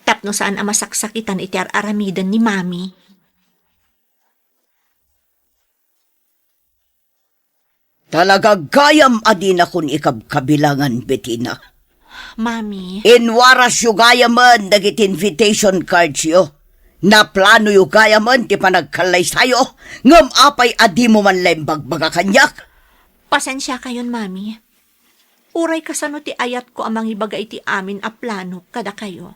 Tapno saan amasaksakitan iti aramidan ni Mami.
Talaga gayam adina kun ikabkabilangan, Bettina.
Mami,
Inwaras yu gayaman dagiti invitation cards yo. Na plano yu gayaman ti panagkalay sayo. Ngam apay adi mo man lembag baga kanyak.
pasensya kayon, Mami. Uray kasano ti ayat ko amang ibaga iti amin a plano kada kayo.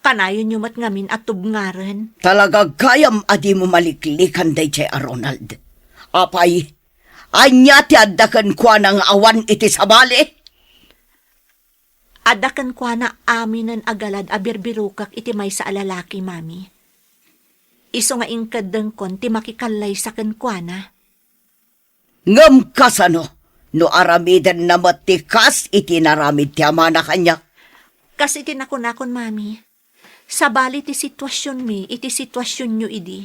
Kanayon yung mat ngamin at tubngaran.
Talaga gayam adi mo maliklikan day chay a Ronald. Apay, Anya ti addakan kwa ng awan iti sabali.
Adakan kwa na amin ng agalad abirbirukak iti may sa alalaki, mami. Iso nga ingkadang kon ti makikalay sa kenkwana.
Ngam kasano, no aramidan na matikas iti naramid ti ama na kanya.
Kasi tinakon-akon, mami. Sabali ti sitwasyon mi, iti sitwasyon nyo idi.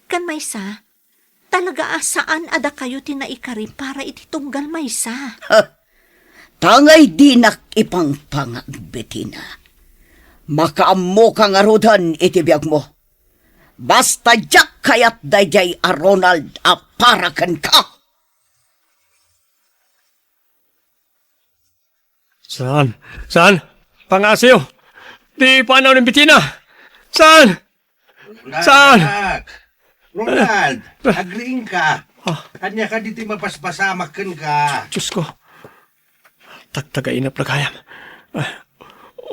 Kan maysa, talaga saan ada kayo tinaikari para iti tunggal maysa.
Tangay dinak ipang Betina. Makaammo kang arudan iti biyag mo. Basta jak kayat dayjay a Ronald a parakan ka.
Saan? Saan? Pangasiyo! Di panaw ng bitina! Saan? Saan?
Ronald, agreeing ka. Kanya ka dito mapaspasamakan ka.
Diyos ko. Tagtagainap na kayam.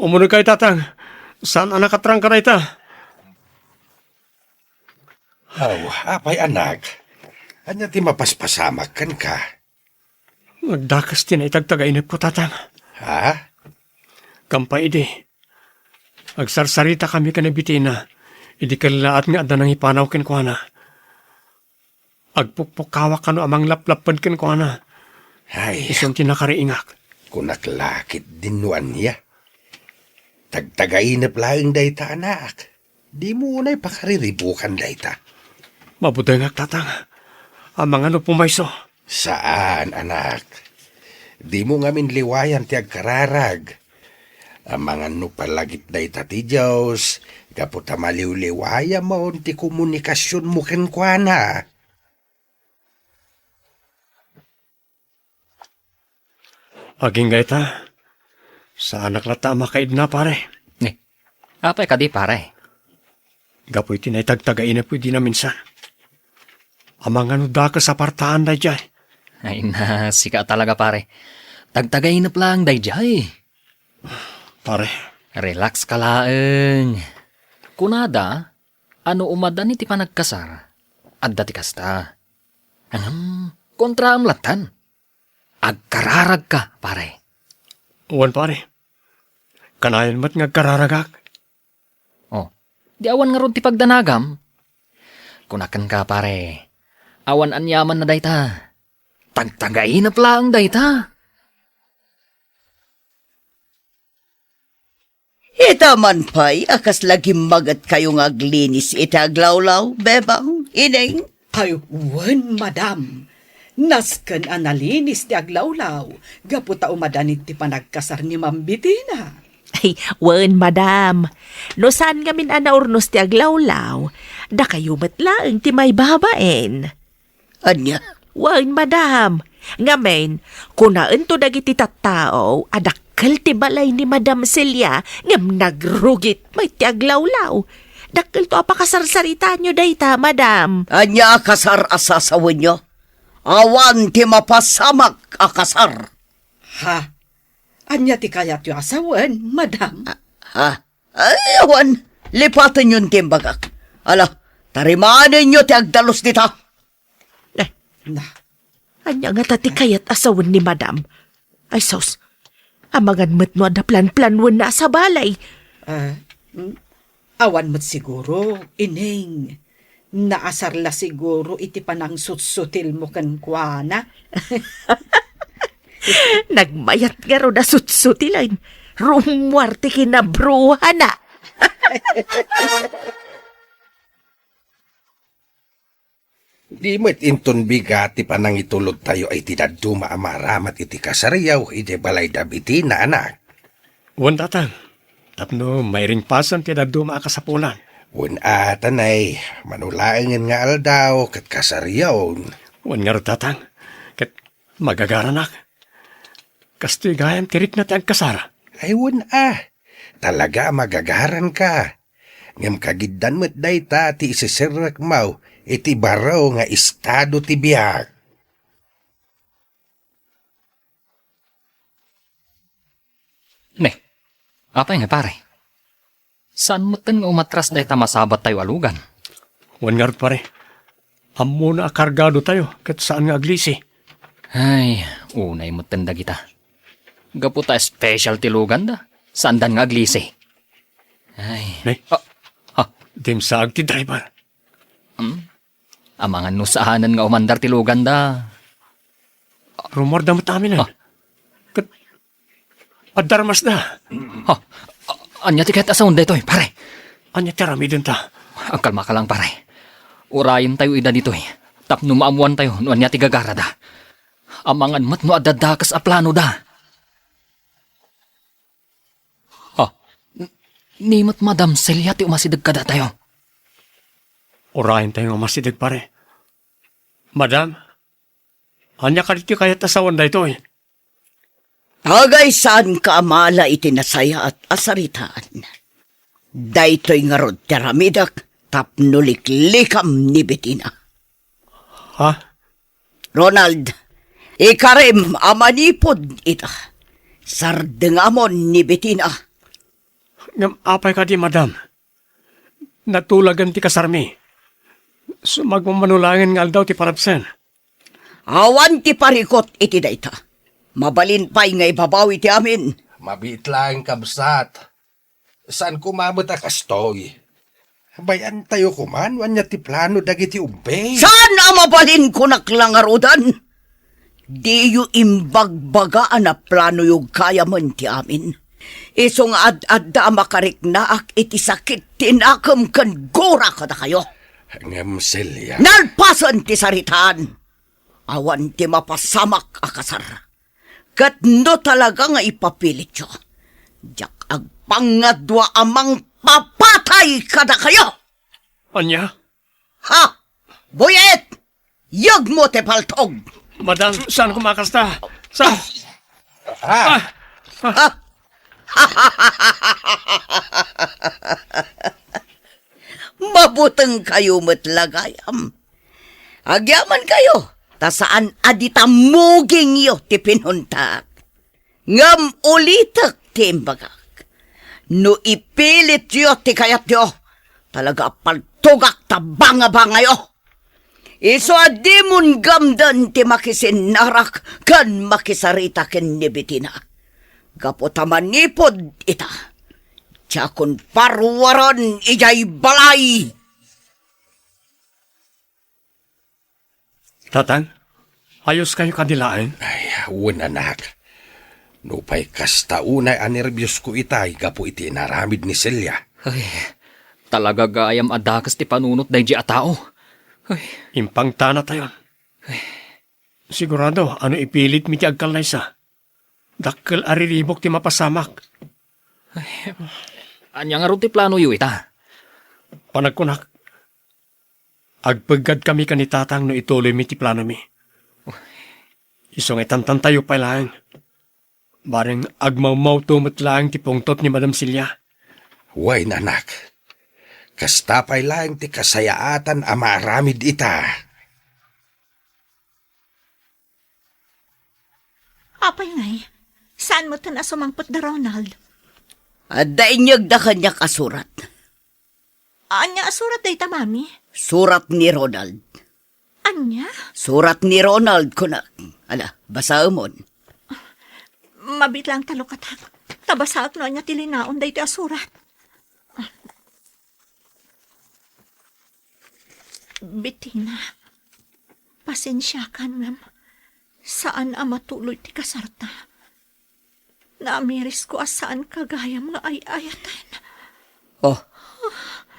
Umunod kayo, tatang. Saan ang nakatrang ka na ita?
Apay anak. Kanya ti mapaspasamakan ka.
Nagdakas din ay tagtagainap ko, tatang.
Ha?
Kampay idi. Agsarsarita kami ka na bitina. Idi kalaat nga ada nang ipanaw ken ko na. Agpukpukawak ka no amang laplapan ken ko na.
Ay,
Isang tinakariingak.
kunaklakit din nuan niya. Tagtagainap lang dayta anak. Di mo na'y pakariribukan dayta.
Mabuday nga, tatang. Amang ano pumayso.
Saan, anak? Di mo ngamin liwayan ti agkararag. Amang ano palagit dayta ti Diyos. Kaputa maliw-liwaya mo ti komunikasyon mo kenkwana.
Aging gayta. Sa anak lata makaid na, pare.
Apay ka di, pare.
Gapoy tinay tagtagainap ko di na minsan. Amang ano da ka sa partaan na dyan.
Ay na, sika talaga, pare. Tagtagainap lang, dayjay.
Pare,
Relax ka laeng. Kunada, ano umadan iti panagkasar? Adda ti kasta. Kontra amlatan. Agkararag ka, pare.
uwan pare. Kanayan mat nga kararagak.
Oh, di awan nga ron ti pagdanagam. Kunakan ka, pare. Awan anyaman na dayta. Tagtagainap lang dayta.
Ita man pa'y akas lagi magat kayong aglinis ita aglawlaw, bebang, ineng.
Ay, wen, madam. Nasken analinis ti aglawlaw. Gaputa umadanit ti panagkasar ni Ma'am Betina.
Ay, wen, madam. No saan gamin anaurnos ti aglawlaw, da kayo matlaeng ti may babaen.
Anya,
Wen, madam. Ngamen, kunaan to dagiti tattao, adakkel ti balay ni Madam Celia, ngam nagrugit may ti aglawlaw. Dakkel to apakasarsarita nyo dayta, madam.
anya akasar asasawan nyo. Awan ti mapasamak akasar.
Ha? Anya ti kayat yu asawan, madam.
Ha? Ay, awan, lipatan yun timbagak. Ala, tarimanin nyo ti agdalos dita.
Na,
Anya nga tati kayat asawan ni madam. Ay sos, amangan met no ada plan-planwan na sa balay.
awan mo't siguro, ineng. Naasar la siguro iti panang sutsutil mo kan kuana.
Nagmayat nga ro na sutsutilan. Rumwarte kinabruha na.
Di mo't inton bigati pa nang itulog tayo ay tinaduma amaramat iti kasariyaw iti balay dabitina, anak.
Uwan, tatang. Tapno, may ring pasan ti daduma ka sa pulan.
Wen atanay, manulaangan nga aldaw kat kasariyaw.
Uwan nga ro, tatang. Kat magagaranak. Kastoy gayam tirik na ti agkasara.
Ay wen talaga magagaran ka. Ngam kagiddan mo't dayta ti isisirak mau iti baraw nga estado ti biyag.
Ne, apay nga, pare. Saan mo nga umatras dayta masabat tayo alugan?
Uwan nga ro, pare. Amo na kargado tayo, kat saan nga aglisi.
Ay, unay mo tanda kita. Gaputa special tilugan da. Sandan nga aglisi. Ay,
Nay, dim saag ti driver.
amangan no saanan nga umandar tilugan da.
Rumor damat amin
Ah.
Kat, adarmas na.
Anya ti kahit asaon da ito pare.
Anya tirami dun ta.
Ang kalma ka lang pare. Urayin tayo ida dito Tapno maamuan tayo no anya ti gagara da. Amangan mat no adadakas a plano da. Nimot Madam Celia ti umasidag kada tayo.
Orahin tayo nga masidag pare. Madam, anya ka dito kaya't asawan da ito
Tagay saan ka amala itinasaya at asaritaan. Daytoy nga rod teramidak tapnuliklikam ni Bettina.
Ha?
Ronald, ikarim amanipod ita. Sardengamon ni Bettina.
Ngam apay ka di madam. Natulagan ti kasarmi. Sumagmamanulangin nga aldaw ti parabsen.
Awan ti parikot iti dayta. Mabalin pa'y nga ibabawi ti amin.
Mabit lang kabsat. Saan kumabot a kastoy? Bayan tayo kuman, wanya ti plano dagiti ubay.
Saan ang mabalin ko naklangarudan? Di yu imbagbagaan na plano yung kaya man ti amin. Isong ad-adda makarik na ak iti sakit tinakam kan gora kada kayo.
Ngam Celia.
Nalpasan ti saritaan. Awan ti mapasamak akasar. Kat no talaga nga ipapilit yo. Diyak agpangadwa amang papatay kada kayo.
Anya?
Ha? Buyet! Yag mo te paltog.
Madam, saan kumakasta? Saan?
Ah,
Mabutang kayo matlagayam. Agyaman kayo. Ta saan adita muging yo ti pinuntak. Ngam ulitak ti imbagak. No ipilit yo ti kayat yo. Talaga paltugak ta banga-banga yo. Iso adimon gamdan ti makisinarak kan makisarita ken ni Bettina. Gapotaman nipod ita. Tiyakon parwaran ijay balay.
Tatang, ayos kayo kadilaan.
ay, awan anak. Nupay kasta unay anerbyos ko itay, gapo iti naramid ni Celia.
Ay, talaga gayam adakas ti panunot day di a tao. Ay,
Impang tana tayo. Sigurado, ano ipilit mi ti agkalaysa. Dakkel ariribok ti mapasamak.
anya nga ron ti plano yu ita.
Panagkunak. Agpagad kami kanitatang no ituloy mi ti plano mi. Isong itantan tayo pa lang. Bareng agmamaw tumot lang ti pungtot ni Madam Celia.
Way nanak. Kasta pa'y lang ti kasayaatan amaramid ita.
Apay ngay, saan mo tan asumangpot da Ronald?
At dainyag da kanya kasurat.
Anya asurat day ta, mami?
Surat ni Ronald.
Anya?
Surat ni Ronald ko na. Ala, basa umon.
Mabit lang talukatak. Tabasaak no anya tilinaon day ti asurat. Bettina, pasensya ka ngam. Saan ang matuloy ti kasarta? Naamiris ko asaan kagayam nga ay-ayatan.
Oh,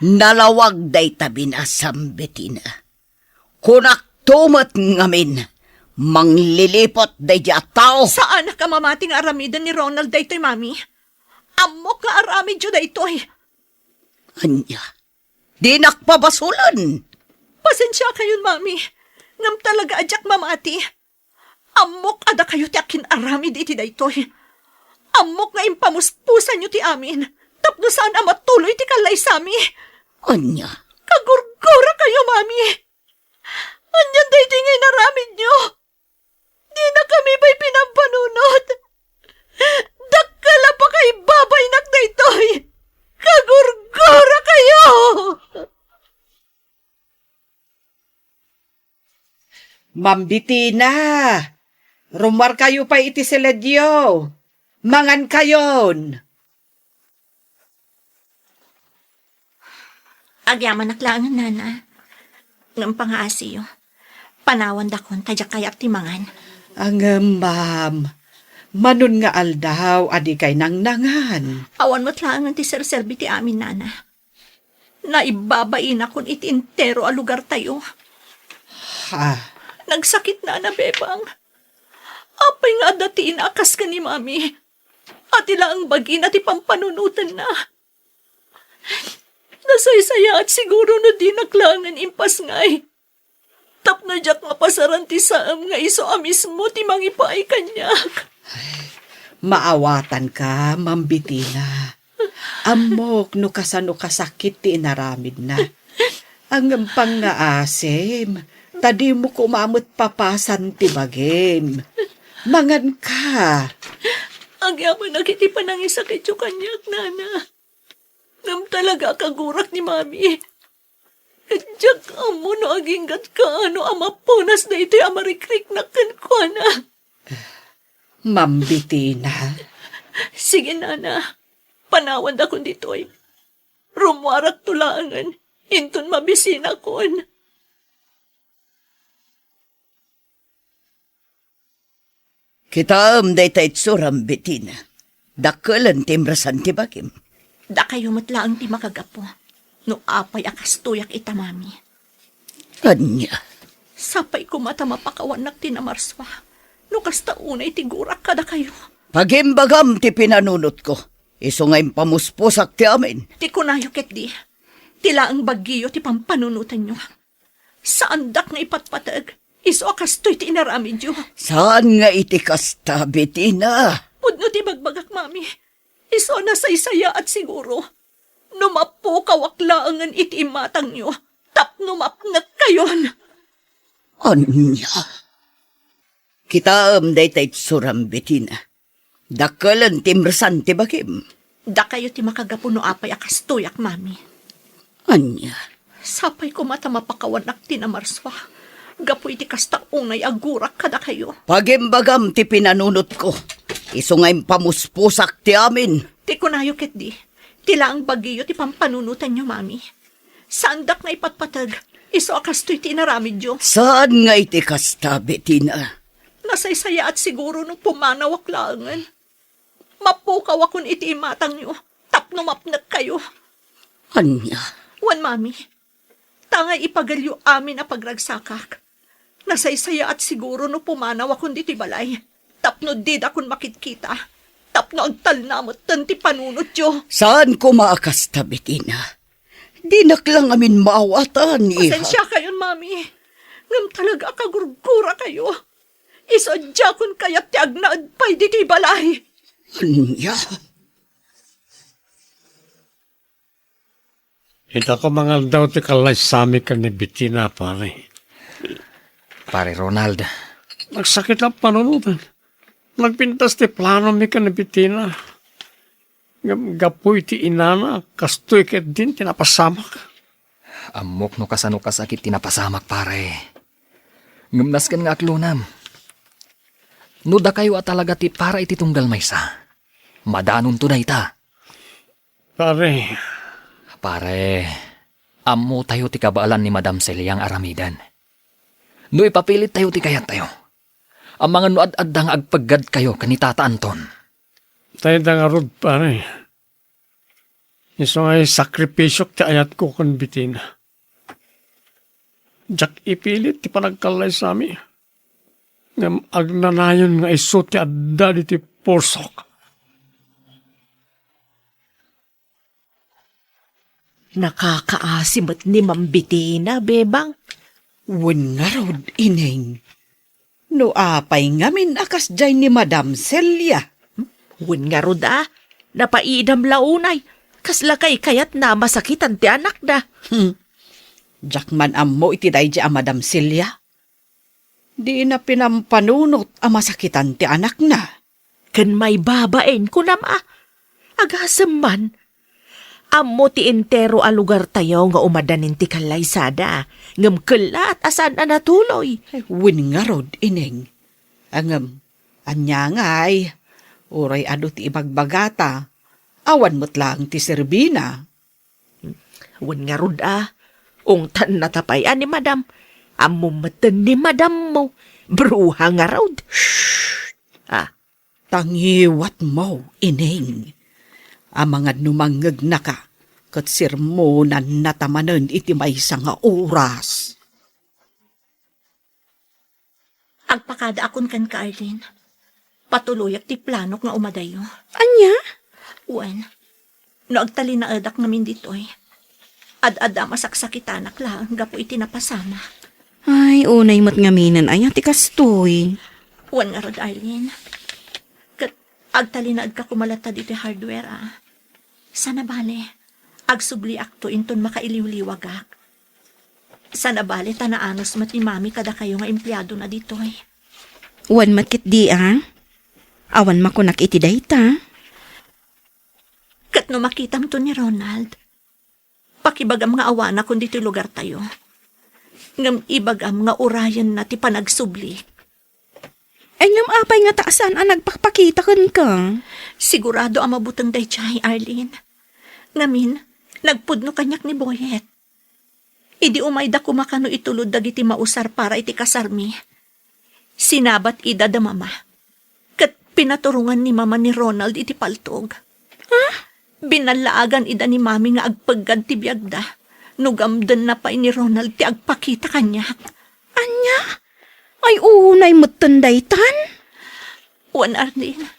nalawag day tabi na Bettina. Kunak tumat ngamin, manglilipot day di at tao.
Saan ka mamating aramidan ni Ronald daytoy, mami? Amok ka aramid jo daytoy.
Anya, di nakpabasulan.
Pasensya kayon, mami. Ngam talaga adyak mamati. Amok ada kayo ti akin aramid iti daytoy. Amok nga impamuspusan nyo ti amin. Tapno saan ang matuloy ti kalay sami.
Anya,
Kagurgura kayo, mami. Anyan daytoy nga inaramid nyo. Di na kami ba'y pinampanunod. Dakkala pa kay babay nak daytoy. Kagurgura kayo.
Mambitina, rumar kayo pa iti siledyo. Mangan kayon.
Agyaman naklangan, nana. Ngam pangaasiyo. Panawan dakon, tadya kayat timangan.
Ang ma'am, manon nga aldaw, adi kay nangnangan.
Awan mo't lang ti serserbi ti amin, nana. Naibabain akon iti intero a lugar tayo.
Ha,
Nagsakit na bebang. Apay nga datiin akas ka ni mami. At ila ang bagin at ipampanunutan na. Nasaysaya at siguro na di naklangan impas ngay. Tap na jak nga pasaran ti saam nga iso amis mo ti mangipaay kanyak.
maawatan ka, mambitina. Amok no kasano kasakit ti inaramid na. Ang pangaasim, tadi mo kumamot papasan ti bagim. Mangan ka.
Ang yaman nakiti pa nang isakit yung kanyak, nana. Ngam talaga kagurak ni mami. Kadyak amo no aginggat ka ano amapunas na ito'y amarikrik na kankwana.
Mambitina.
Sige, nana. Panawan da kun dito'y. Rumuarat tulangan. Inton mabisina kon.
Kita day tayo suram, Betina. Dakalan timbrasan ti bagim.
Da kayo matlaang ti makagapo. No apay akas tuyak ita, mami.
Kanya.
Sapay ko mata mapakawanak ti namarswa. No kasta unay ti gurak kada kayo.
Pagimbagam ti pinanunot ko. Iso ngayong pamuspusak ti amin.
Ti kunayo ket di. Tila ang bagyo ti pampanunutan nyo. Saan dak nga ipatpatag? Iso akas to'y ti inaramid nyo.
Saan nga iti kasta, Betina?
Pudno ti bagbagak, mami. Iso nasaysaya at siguro. Numapo kawaklaangan iti imatang nyo. Tap numapnag kayon.
Anya? Kita day tayo suram, Betina. Dakalan timbrasan ti bagim.
Da kayo ti makagapuno apay akas tuyak, mami.
Anya?
Sapay ko mata mapakawanak ti namarswa. Gapoy ti kasta unay agurak kada kayo.
Pagimbagam ti pinanunot ko. Iso ngayong pamuspusak ti amin.
Ti kunayo ket di. Tila ang bagyo ti pampanunutan nyo, mami. Saan dak nga ipatpatag? Iso akas to'y ti inaramid nyo.
Saan nga iti kasta, Betina?
Nasaysaya at siguro nung pumanawak langan. Mapukaw akong iti imatang nyo. Tapno mapnag kayo.
Anya?
Wan, mami. Tangay ipagalyo amin na pagragsakak. Nasaysaya at siguro nung pumanaw akong diti balay. Tapno did akong makitkita. Tapno ang talnamot tanti panunot yo.
Saan ko maakasta, Betina? Di naklang amin maawatan, iha.
Pasensya kayon, mami. Ngam talaga kagurgura kayo. Isadya kun kayat ti agnaad pa'y diti balay.
Anya?
Ita ko mga daw ti kalay sami ka ni Betina, pare.
Pare Ronald,
Nagsakit ang panunutan. Nagpintas ti plano mi ka ni Betina. Gapoy ti inana, kastoy ket din tinapasamak.
amok no kasano kasakit tinapasamak, pare. Ngamnas kan nga aklunam. No da kayo at talaga ti para iti tunggal maysa. Madanon to na ita. Pare, amo tayo ti kabaalan ni Madam Celiang aramidan. No ipapilit tayo ti kayat tayo. Ang mga nuad-addang agpaggad kayo kanitata Anton.
Tayo da nga rod, pare. Iso ngay sakripisyok ti ayat ko kan Betina. Jak ipilit ti panagkalay sami. Ngam agnanayon nga iso ti adda di ti porsok.
Nakakaasimot ni Mambitina, bebang.
Wen nga rod, ineng. No apay ngamin akas jay ni Madam Celia.
Wen nga rod napaidam launay. Kaslakay kayat na masakitan ti anak da.
Jakman ammo iti day a Madam Celia. Di na pinampanunot a masakitan ti anak na.
Kan may babaen ko nama. Agasam man. Amo ti entero a lugar tayo nga umadanin ti kalaysada. Ngam kelat asan na natuloy.
Win nga rod, ineng. Ang anya ngay, uray ado ti ibagbagata. Awan mo't lang ti Serbina.
Wan nga rod ungtan na tapayan ni madam. Amo matan ni madam mo. Bruha nga rod.
Tangiwat mo, ineng. Amangad numangag na ka, kat sirmonan natamanan iti maysa nga oras.
Agpakada akon kan ka, Arlene. Patuloyak ti planok nga umadayo.
Anya?
Uwan, no agtali na adak namin ditoy. Ad-ada masaksakitanak lang, gapo iti napasama.
Ay, unay mo't ngaminan ay ti kastoy.
Uwan nga rod, Arlene. Kat agtali na ad ka kumalatad iti hardware, Sana bale, agsubli akto inton makailiw-liwagak. Sana bale, tanaanos mat ni mami kada kayo nga empleyado na ditoy.
Wan matkit di Awan makunak iti dayta.
Kat no makitam to ni Ronald, pakibagam nga awana kung dito lugar tayo. Ngam ibagam nga urayan na ti panagsubli.
Ay ngam apay nga taasan ang nagpakpakita ka.
Sigurado ang mabutang daychay, Arlene. Ngamin, nagpudno kanyak ni Boyet. Idi umayda kumakano itulod dagiti mausar para iti kasarmi. Sinabat ida da mama. Kat pinaturungan ni mama ni Ronald iti paltog. Binalaagan ida ni mami nga agpaggad ti biyagda. Nugamdan na pa ni Ronald ti agpakita kanyak.
Anya? Ay unay mo't tandaytan?
Wan, Arlene.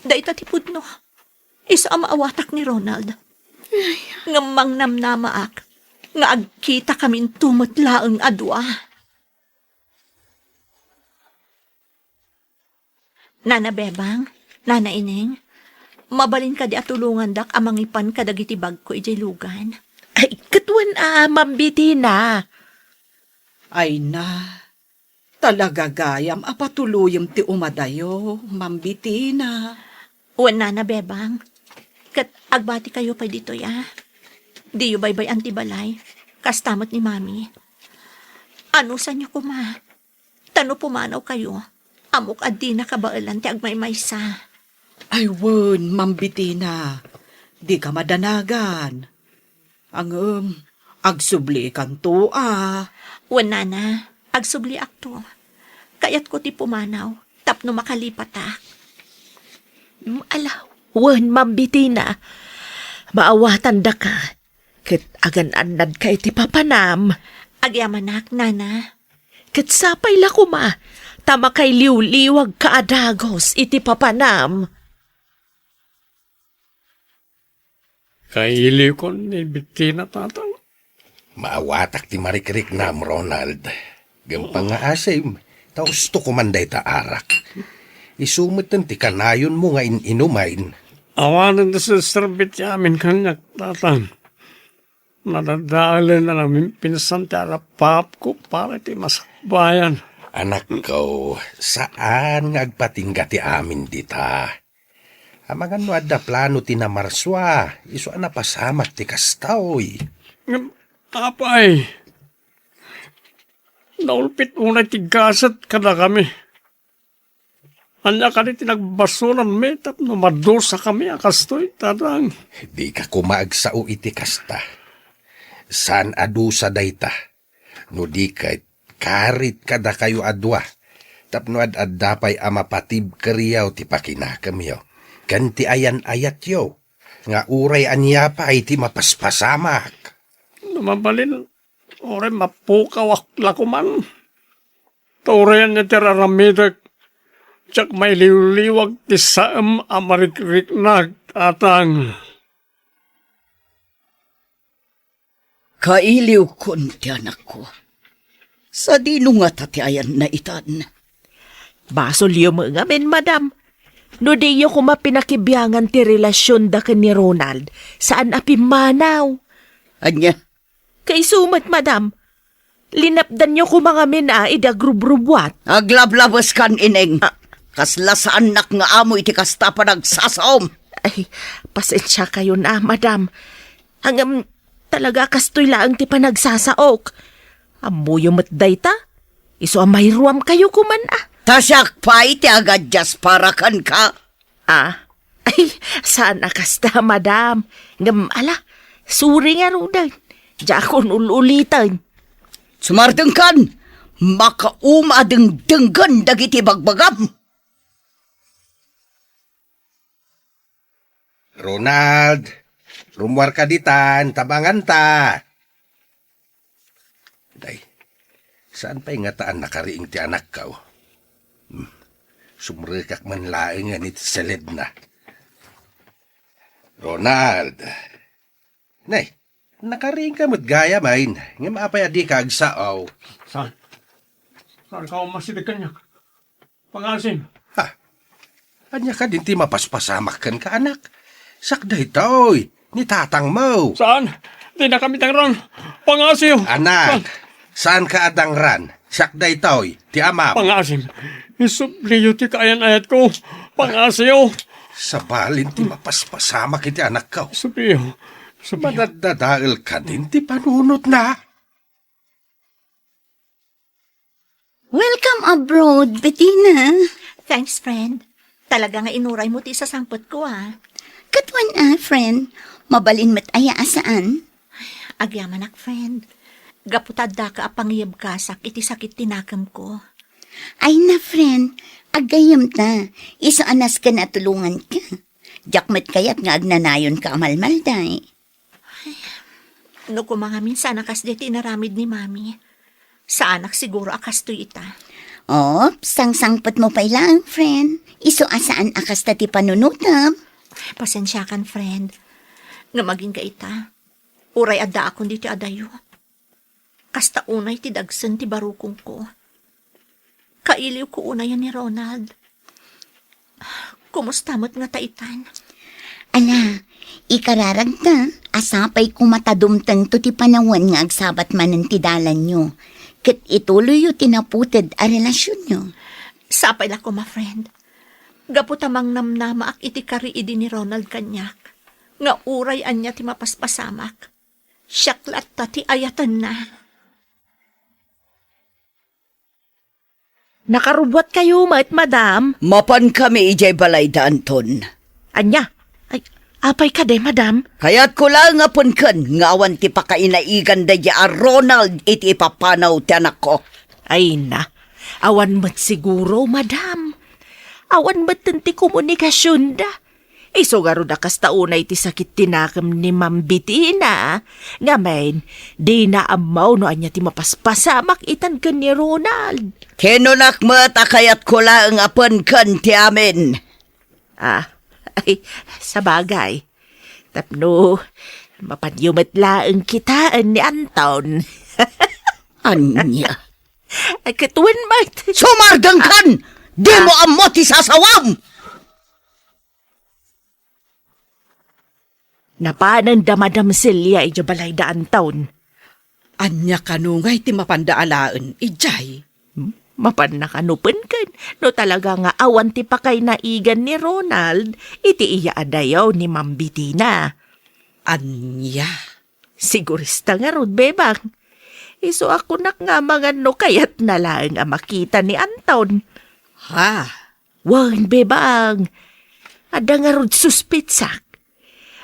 Dayta ti pudno. Isa ang maawatak ni Ronald. Ngamang namnamaak. Nga agkita kamin tumutlaang adwa. Nana Bebang, Nana Ineng, mabalin ka di atulungan dak amang ipan kadagiti bag ko ijay lugan.
Ay, katwan mambiti na.
Ay na, talaga gayam apatuluyam ti umadayo, mambiti na.
Uwan Nana Bebang, kat agbati kayo pa dito Di yu baybay antibalay, kastamot ni mami. Ano sa niyo kuma? Tano pumanaw kayo, amok adi na kabailan ti agmaymaysa.
Ay won, mambiti na. Di ka madanagan. Ang agsubli kan to
Uwan Nana, agsubli akto. Kayat ko ti pumanaw, tapno makalipat
Alaw, wan mambiti na. Maawatan da ka. Kat agan-anad ka iti papanam.
Agyamanak, Nana.
Kat sapay la kuma. Tama kay liw-liwag ka adagos iti papanam.
Kaili ko ni Bettina tatang.
Maawatak ti marikrik nam, Ronald. Gampang nga asim, tausto kumanday ta arak. Isumatan ti kanayon mo nga inumain.
Awanan na sa serbit yamin kanyak tatang. Nadadaalan na namin pinsan ti arapap ko para ti masakbayan.
Anak ko, saan nga agpatingga ti amin dita? Amangan mo adda plano ti namarswa, iso na pasamak ti kastaw.
Apay, naulpit unay ti gasat kada kami. Anya ka rin tinagbasuran metap no madosa kami akastoy tatang.
Di ka kumaagsao iti kasta. San adusa dayta? No di kay karit kada kayo adwa. Tapno ad-addapay amapatib kariyaw ti pakinakam yo. Kanti ayan-ayat yo. Nga uray anya pa ay ti mapaspasamak.
Lumabalin, oray mapukawak lakuman. Taureyan niya tiraramidak. Tsak may liwliwag ti saam amarikrik na tatang.
Kailiw kon ti anak ko. Sa dino nga tati ayan na itan.
Basol yung mga men, madam. No di yung kumapinakibyangan ti relasyon da ka ni Ronald, saan apimanaw?
Anya?
Kay sumat, madam. Linapdan nyo ko mga men idagrub-rubwat.
Aglablabas kan ineng. Kasla sa anak nga amo iti kasta pa nagsasaom.
Ay, pasensya kayo na, madam. Hanggang talaga kastoy laang ti panagsasaok. Amuyo matday ta. Iso amay ruam kayo kuman ah.
Tasyak pa'y ti agad jas para kan ka.
Ah, ay, saan akasta, madam? Ngam, ala, suri nga rudan. Diya akong ululitan.
Sumarteng kan, makaumadeng denggan dagiti bagbagam.
Ronald, rumwar ka ditan, tabangan ta. Day, saan pa'y nga taan nakariing ti anak ka? Sumrekak man laing nga ni seled na. Ronald, nay, nakariing ka mo't gaya main, nga maapay adi ka agsaaw.
Saan? Saan ka umasidig kanyak? Pangasim.
Ha, anya ka din ti mapaspasamak kan ka anak. Sakday to'y, ni tatang mo.
Saan? Di na kami tangron. Pangasim.
Anak, saan ka adangran? Sakday to'y, ti amam.
Pangasim. Isubliyo ti kayan-ayat ko. Pangasim.
Sa balin ti mapaspasamak iti anak ka.
Subliyo.
Madadadaal ka din ti panunot na.
Welcome abroad, Bettina.
Thanks, friend. Talaga nga inuray mo ti sa sangpot ko, ah.
Katwan friend. Mabalin mat aya asaan?
Agyaman friend. Gaputad da ka apangiyab kasak iti sakit tinakam ko.
Ay na, friend. Agayam ta. Iso anas ka na tulungan ka. Jakmet kayat nga agnanayon ka amalmal day.
No mga minsan akas di tinaramid ni mami. Sa anak siguro akas to ita.
Oh, sang-sangpat mo pa ilang, friend. Iso asaan akas ta ti panunutam.
Pasensya kan, friend. Nga maging ka ita. Uray adda akong dito adayo. Kasta unay ti dagsan ti barukong ko. Kailiw ko una yan ni Ronald. Kumusta mo't nga taitan?
Ala, ikararag ta. Asapay kumatadumtang to ti panawan nga agsabat manan ti dalan nyo. Kat ituloy yu tinaputid a relasyon nyo.
Sapay la ko, ma friend. Gaputamang namnama ak iti kari idi ni Ronald kanyak. Nga uray anya ti mapaspasamak. Syaklat ta ti ayatan na.
Nakarubot kayo, madam.
Mapan kami ijay balay da Anton.
Anya, ay, apay ka de, madam.
Kaya't ko lang nga punkan, ngawan ti pakainaigan da ya Ronald iti ipapanaw ti anak ko.
Ay na, awan mat siguro, madam. Awan mat ti komunikasyon da. Iso garo da kastaunay ti sakit tinakam ni Ma'am Bettina. Ngamen, di na amaw no anya ti mapaspasamak itan ka ni Ronald.
Kinunak mata kayat ko lang nga punkan ti amin.
Ah, ay, sa bagay. Tapno, mapanyumat laang kitaan ni Anton.
Anya?
Ay, katuan mat.
Sumardang kan! Di mo amot isasawam!
Napanan da Madam Celia ija balay da Anton.
Anya kanungay ti mapandaalaan, ijay.
Mapan nakanupan kan. No talaga nga awan ti pakay naigan ni Ronald, iti iya adayaw ni Ma'am Bettina.
Anya.
Sigurista nga rod, bebang. Iso ako nak nga mga no kayat na lang ang makita ni Anton.
Ha?
Wan, bebang. Ada nga rod suspitsak.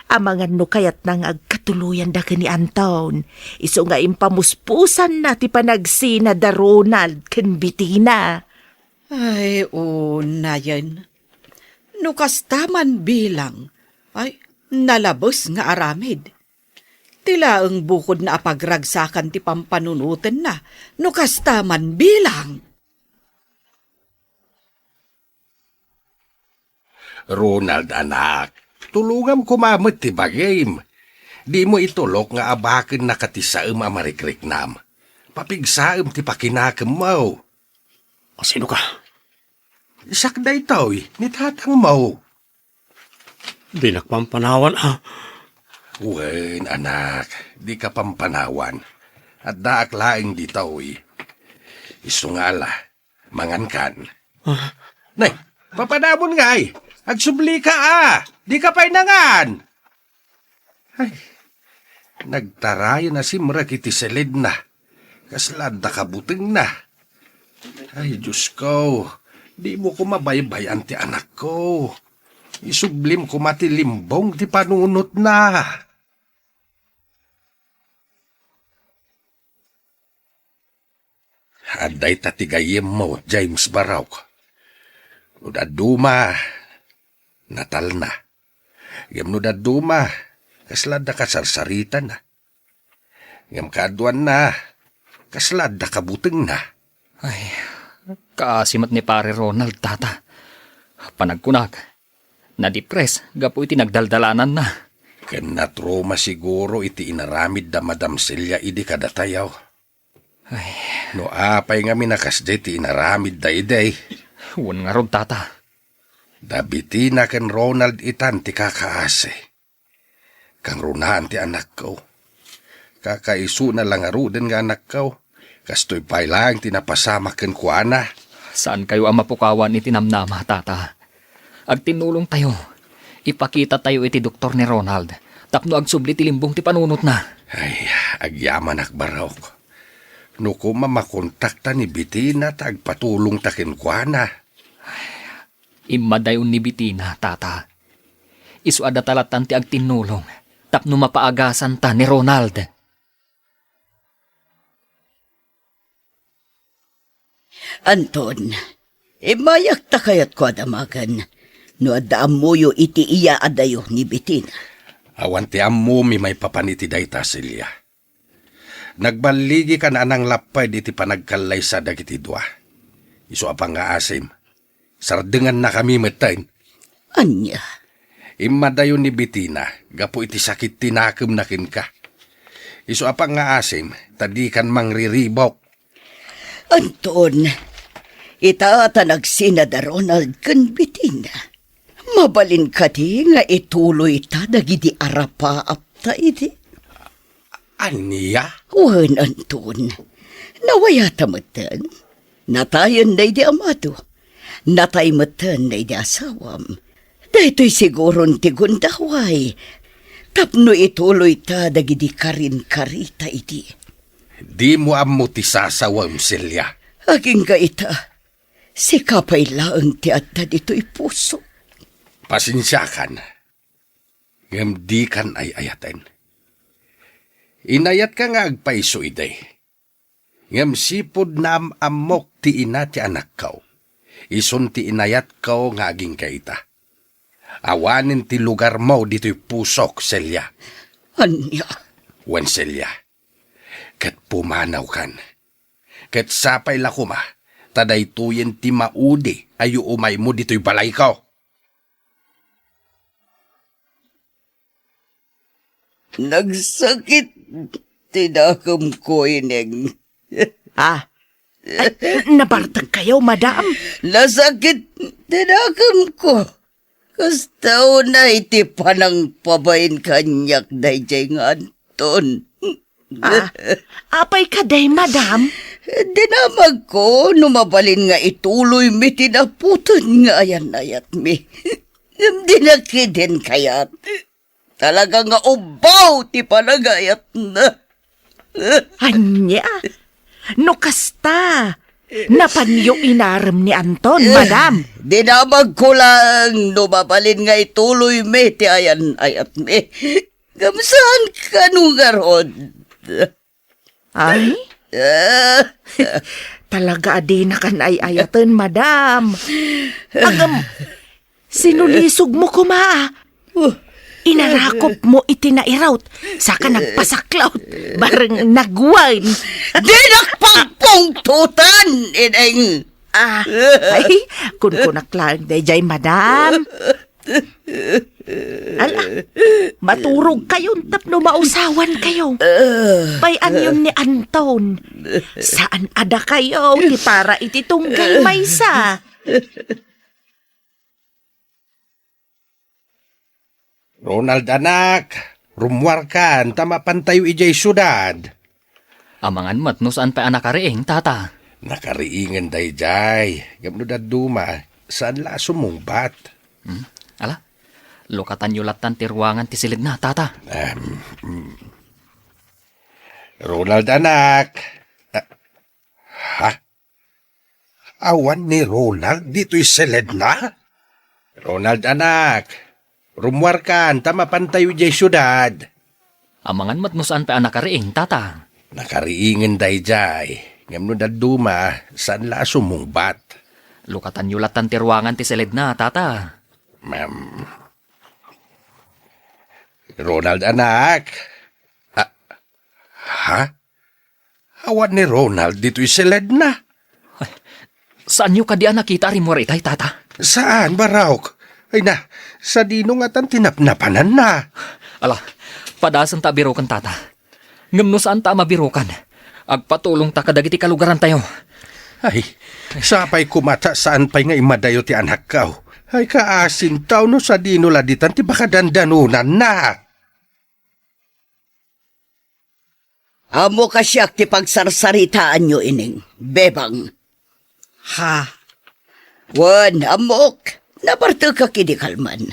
Amangan no kayat nang agkatuluyan da ka ni Anton. Iso nga impamuspusan na ti panagsina da Ronald ken Bettina.
Ay, na yan. Nukas taman bilang. Ay, nalabos nga aramid. Tila ang bukod na apagragsakan ti pampanunutan na. Nukas taman bilang.
Ronald, anak, tulungam kumamit ti bagim. Di mo itulok nga abakin na katisaem amarikrik-nam. Papigsaem ti pakinakam mo.
Sino ka?
Sakday to'y, ni tatang mo.
Di nakpampanawan
Wen, anak, di ka pampanawan. At daak laing di to'y. Isungala, mangankan. Nay, papanabon nga Agsubli ka Di ka pa'y nangan. Ay, Nagtarayo na si Mrak iti selid na. Kaslad na kabuting na. Ay, Diyos ko. Di mo ko mabaybayan ti anak ko. Isublim ko matilimbong ti panunot na. Aday tatigayem mo, James Baraw. Nudaduma, natal na. Gam nudaduma, kaslad na kasarsaritan na. Ngam kaaduan na, kaslad na kabuting na.
Ay, kaasimat ni pare Ronald, tata. Panagkunag, na-depress, gapo iti nagdaldalanan na.
Ken natroma siguro iti inaramid da Madam Celia idi kadatayaw.
Ay,
No apay nga minakasde ti inaramid da iday.
huwag nga ron, tata.
Dabiti na ken Ronald itan ti kakaase. Kang runaan ti anak ko. Kakaisu na lang aruden nga anak ko. Kastoy pay lang tinapasama ken kuana.
Saan kayo ang mapukawan iti namnama, tata? Ag tinulong tayo. Ipakita tayo iti doktor ni Ronald. Tapno ag subli ti limbong ti panunot na.
Ay, agyaman akbarok. No ko mamakontakta ni Bitina tagpatulong takin kuana.
Imadayon ni Bitina, tata. Isu ada talatan ti ag tinulong. Tapno mapaagasan ta ni Ronald.
Anton, mayak ta kayat ko adamagan. No adaan mo yo iti iya adayo ni Bitina.
Awan ti ammo mi may papaniti dayta Celia. Nagbaligi ka na anang lapay diti panagkalay sa dagiti dua. Isu apang nga asim. Sardengan na kami metain.
Anya?
Imadayon ni Bitina, gapo iti sakit tinakem nakin ka. Isu apang nga asim, tadi kan mangriribok.
Anton, ita nagsina da Ronald kan Bitina. Mabalin ka di nga ituloy ta dagiti arapa apta iti.
Aniya?
Wan, Anton. Nawaya tamatan. Natayan na di amado. Natay matan na di asawam. Dahito'y siguron ti gundaway. Tapno ituloy ta dagiti karin-karita iti.
Di mo ammo ti sasawam, Celia.
Aging gaita, si kapay laang ti adda dito'y puso.
Pasensyakan. Ngam di kan ay ayaten. Inayat ka nga agpaiso iday. Ngam sipod na amok ti ina ti anak kau. Ison ti inayat kau nga aging kaita. Awanin ti lugar mo dito'y pusok, Celia.
Anya?
Wan, Celia. Kat pumanaw kan. Kat sapay lakuma, taday tuyen ti maudi ayo umay mo dito'y balay kau.
Nagsakit tinakam ko ineng.
Ay, nabartag kayo, madam.
Nasakit tinakam ko. Kastaw na iti panang pabayin kanyak dayjay nga Anton.
Apay ka day, madam.
Dinamag ko, numabalin nga ituloy mi tinaputan nga ayan-ayat mi. Dinakidin kayat. Talaga nga ubaw ti panagayat na.
Anya, no kasta. Napanyo inaram ni Anton, madam.
Dinamag ko lang, numabalin nga ituloy mi ti ayan-ayat mi. Kamsaan ka nung garod?
Ay? Talaga adi na kan ay ayatan, madam. Agam, sinulisog mo kuma. Inarakop mo itinairawt, saka nagpasaklawt, bareng nagwine.
Di nakpagpungtutan, ineng.
Ay, kunkunak lang dayjay, madam. Ala, maturog kayong tapno mausawan kayo. Bayan yun ni Anton. Saan ada kayo, ti para ititunggal maysa.
Ronald anak, rumwar kan, tama pantayo ijay syudad.
Amangan mat no saan pa anak kariing, tata.
Nakariingan dayjay, gamno daduma, saan la sumungbat?
Ala, lokatan yulatan ti ruangan ti silid na, tata.
Ronald, anak. Ha? Awan ni Ronald dito'y seled na? Ronald, anak. Rumwar kan, tama pantayo jay syudad.
Amangan mat no saan pa anak kariing, tata.
Nakariingin day jay. Ngam no daduma, saan la sumungbat?
Lukatan yulatan ti ruangan ti seled na, tata.
Ma'am. Ronald, anak. Ha? Awan ni Ronald dito'y seled na.
Saan nyo kadi nakita rin mo itay, tata?
Saan, Baraok? Ay na, sa dino nga tan tinapnapanan na.
Ala, padasan ta birokan, tata. Ngam no saan ta mabirokan? Agpatulong ta kadagiti kalugaran tayo.
Ay, sapay kumata saan pa'y nga imadayo ti anak kao. Ay kaasin tao no sa dino laditan ti baka dandanunan na.
Amo ka siyak ti pagsarsaritaan nyo, ining. Bebang.
Ha?
Wan, amok. Nabarto ka kidikalman.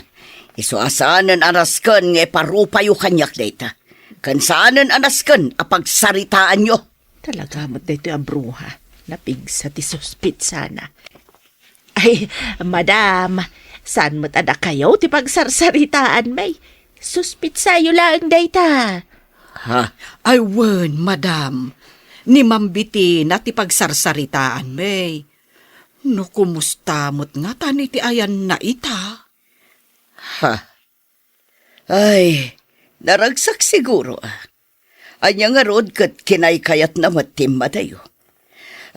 Isuasanan anaskan nga parupayo kanyak data. Kansaanan anaskan apagsaritaan nyo.
Talaga mo't dito ang bruha. Napigsa ti suspit sana. Ay, madam, saan mo't anak kayo ti pagsarsaritaan may? Suspit sayo lang data.
Ha?
Ay, wen, madam. Ni mambiti na ti pagsarsaritaan, may. No, kumusta mo't nga tani ti ayan na ita?
Ha? Ay, naragsak siguro. Anya nga rod kat kinaykayat na matim matayo.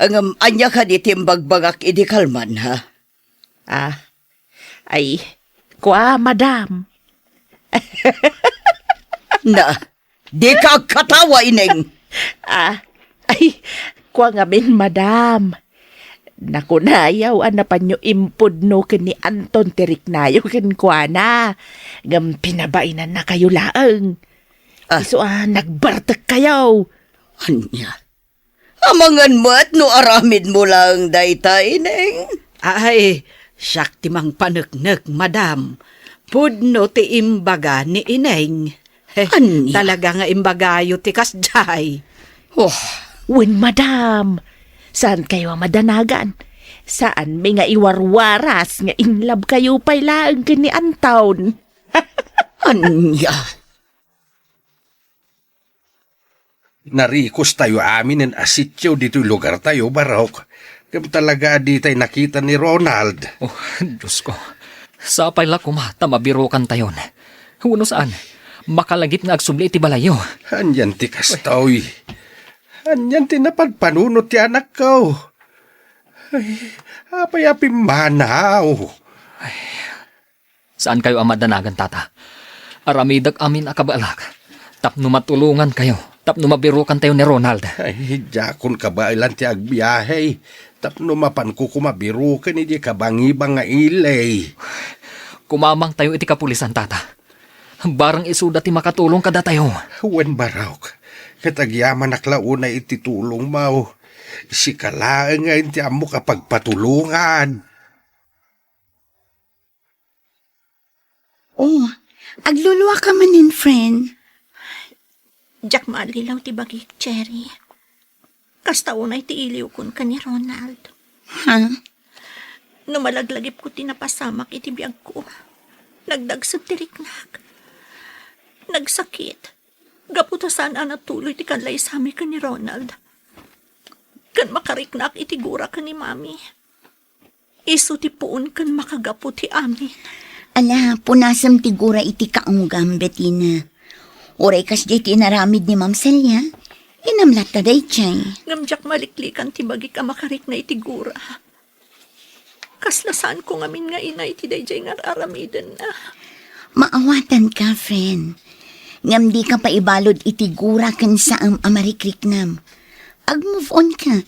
Ang anya ka di timbagbagak idikalman, ha?
Ay, kwa, madam.
Na, di ka katawa, ineng.
Ay, kwa nga min, madam. Nakunayaw, anapan nyo impod no ni Anton Tiriknayo ken kwa na. Ngam pinabainan na kayo laang. Iso nagbartak kayo.
Anya? Amangan mo at no aramid mo lang dayta, ineng.
Ay, siyak timang paneknek, madam. Pudno ti imbaga ni ineng.
Anya?
Talaga nga imbagayo ti kasjay.
Oh,
Wen, madam. Saan kayo madanagan? Saan may nga iwarwaras nga inlab kayo pa'y laang ken ni Anton?
anya?
Narikos tayo amin ng asityo dito'y lugar tayo, Baraok. Kam talaga di tayo nakita ni Ronald.
Oh, Diyos ko. Sapay la kumata mabirokan tayon. Uno saan? Makalagit nga agsubli iti balayo.
Anyan ti kastoy. Anyan ti napagpanunot ti anak ko. Ay, apay-apim manaw.
Saan kayo amadanagan, tata? Aramidag amin akabalak. Tapno matulungan kayo. Tapno mabirokan tayo ni Ronald.
Ay, jakon ka ba ilan ti agbiyahe? Tapno mapan ko kumabiru ka ni di kabangibang nga ilay.
Kumamang tayo iti kapulisan, tata. Barang isuda ti makatulong kada tayo.
Wen Baraok, katagyaman naklauna iti tulong mau. Si kalaan nga inti amo kapag patulungan.
Oh, agluluwa ka manin, friend.
Jack maalilaw ti bagik, Cherry. Kasta unay ti iliw kun ka ni Ronald.
Ha?
Numalaglagip ko tinapasamak iti biyag ko. Nagdagsag ti riknak. Nagsakit. Gaputa saan anatuloy ti kanlay sami ka ni Ronald. Kan makariknak iti gura ka ni Mami. Iso ti puon kan makagapu ti amin.
Ala, punasam tigura iti kaunggam, Bettina. Oray kas di tinaramid ni Ma'am Celia. Inamlat na day chay.
Ngamjak maliklikan ti bagi ka makarik na iti gura. Kaslasaan ko ngamin nga ina iti dayjay nga aramiden na.
Maawatan ka, friend. Ngam di ka pa ibalod iti gura kan sa amarikliknam. Ag-move on ka.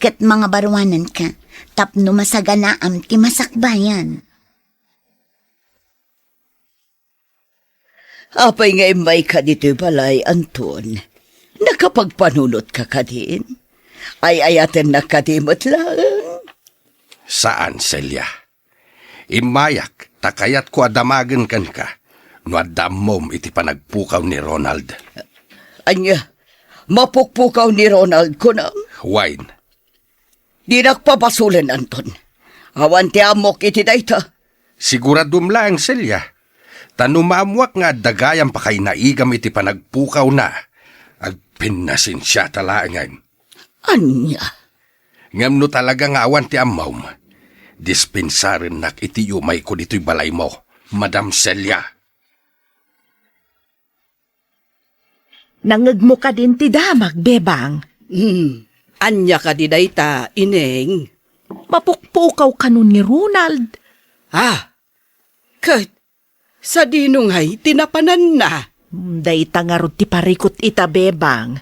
Kat mga barwanan ka. Tapno masaganaam ti masakbayan.
Apay nga imay ka dito balay, Anton. Nakapagpanunot ka ka din. Ay ayaten na kadimot lang.
Saan, Celia? Imayak, takayat ko adamagan kan ka. No adamom iti panagpukaw ni Ronald.
Anya, mapukpukaw ni Ronald ko na.
Wine.
Di nakpabasulan, Anton. Awan ti amok iti dayta.
Siguradum lang, Celia. Tanumamwak nga dagayang pa kay naigam iti panagpukaw na. Agpinasin siya talangan.
Anya?
Ngam no talaga nga awan ti amaw. Dispensarin nak iti umay ko dito'y balay mo, Madam Celia.
Nangag mo ka din ti damag, bebang.
Anya ka di dayta, ineng.
Mapukpukaw ka nun ni Ronald.
Kat, sa dinungay, tinapanan na.
Dayta nga ron ti parikot ita, bebang.